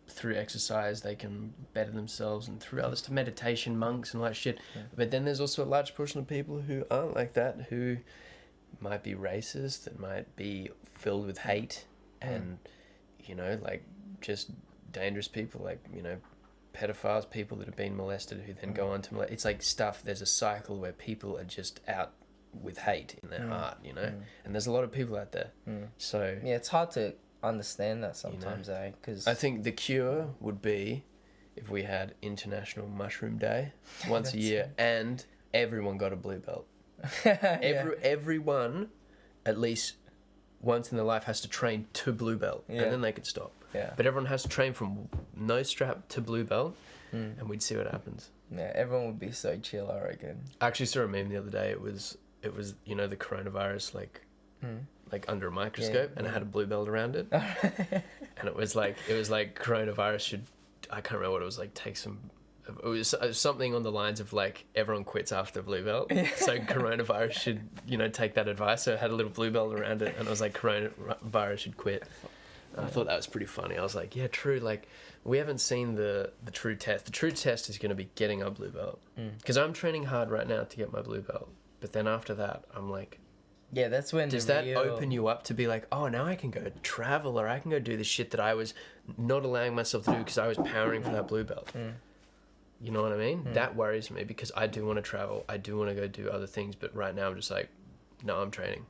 through exercise they can better themselves, and through others to meditation, monks and all that shit. But then there's also a large portion of people who aren't like that, who might be racist and might be filled with hate and you know, like, just dangerous people, like, you know, pedophiles, people that have been molested who then go on to molest. It's like stuff, there's a cycle where people are just out with hate in their heart, you know, and there's a lot of people out there. So yeah, it's hard to understand that sometimes, you know, because I think the cure would be if we had International Mushroom Day once a year and everyone got a blue belt. Everyone at least once in their life has to train to blue belt, and then they could stop. But everyone has to train from no strap to blue belt, and we'd see what happens. Yeah, everyone would be so chill, I reckon. I actually saw a meme the other day. It was you know, the coronavirus, like under a microscope, and it had a blue belt around it. And it was like coronavirus should, I can't remember what it was, like, take some, it was something on the lines of like everyone quits after blue belt. So coronavirus should, you know, take that advice. So it had a little blue belt around it, and it was like coronavirus should quit. I thought that was pretty funny. I was like, yeah, true. Like, we haven't seen the true test. The true test is going to be getting our blue belt, because I'm training hard right now to get my blue belt. But then after that, I'm like, yeah, that's when does that open you up to be like, oh, now I can go travel, or I can go do the shit that I was not allowing myself to do because I was powering for that blue belt. You know what I mean? That worries me, because I do want to travel. I do want to go do other things. But right now I'm just like, no, I'm training.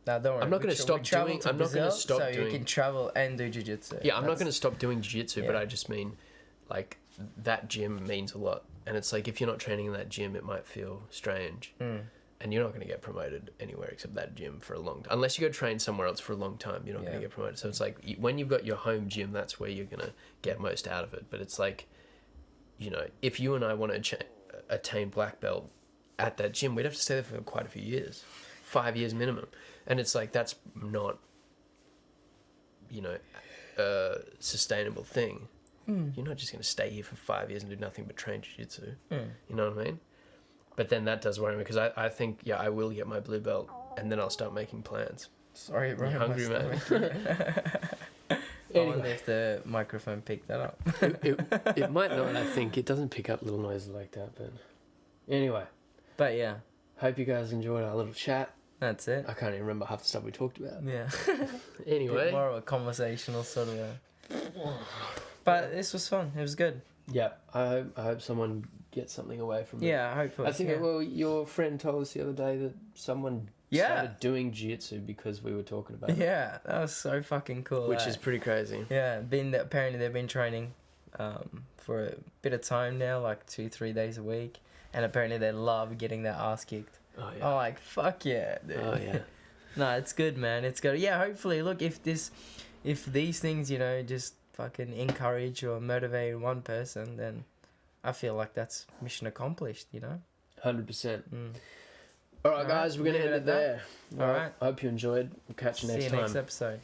Now, don't worry. I'm not going to stop doing. I'm not going to stop doing. So you can travel and do jiu-jitsu. Yeah, I'm not going to stop doing jiu-jitsu, but I just mean, like, that gym means a lot. And it's like, if you're not training in that gym, it might feel strange. And you're not going to get promoted anywhere except that gym for a long time. Unless you go train somewhere else for a long time, you're not going to get promoted. So it's like, when you've got your home gym, that's where you're going to get most out of it. But it's like, you know, if you and I want to attain black belt at that gym, we'd have to stay there for quite a few years. 5 years minimum. And it's like, that's not, you know, a sustainable thing. You're not just going to stay here for 5 years and do nothing but train jiu-jitsu. You know what I mean? But then that does worry me, because I think, yeah, I will get my blue belt, and then I'll start making plans. Sorry, bro. You hungry, man? I wonder if the microphone picked that up. it might not, I think. It doesn't pick up little noises like that, but... Anyway. But yeah. Hope you guys enjoyed our little chat. That's it. I can't even remember half the stuff we talked about. Yeah. Anyway. More of a conversational sort of a... But this was fun. It was good. Yeah. I hope someone gets something away from it. Yeah, I hope. I think, well, your friend told us the other day that someone started doing jiu-jitsu because we were talking about it. Yeah, that was so fucking cool. Which is pretty crazy. Yeah, apparently they've been training for a bit of time now, like 2-3 days a week. And apparently they love getting their ass kicked. Oh, yeah. I'm like, fuck yeah, dude. Oh, yeah. No, it's good, man. It's good. Yeah, hopefully, look, if these things, you know, just fucking encourage or motivate one person, then I feel like that's mission accomplished, you know? 100%. All right, guys, we're going to end it there. All right. I hope you enjoyed. We'll catch you next time. See you next episode.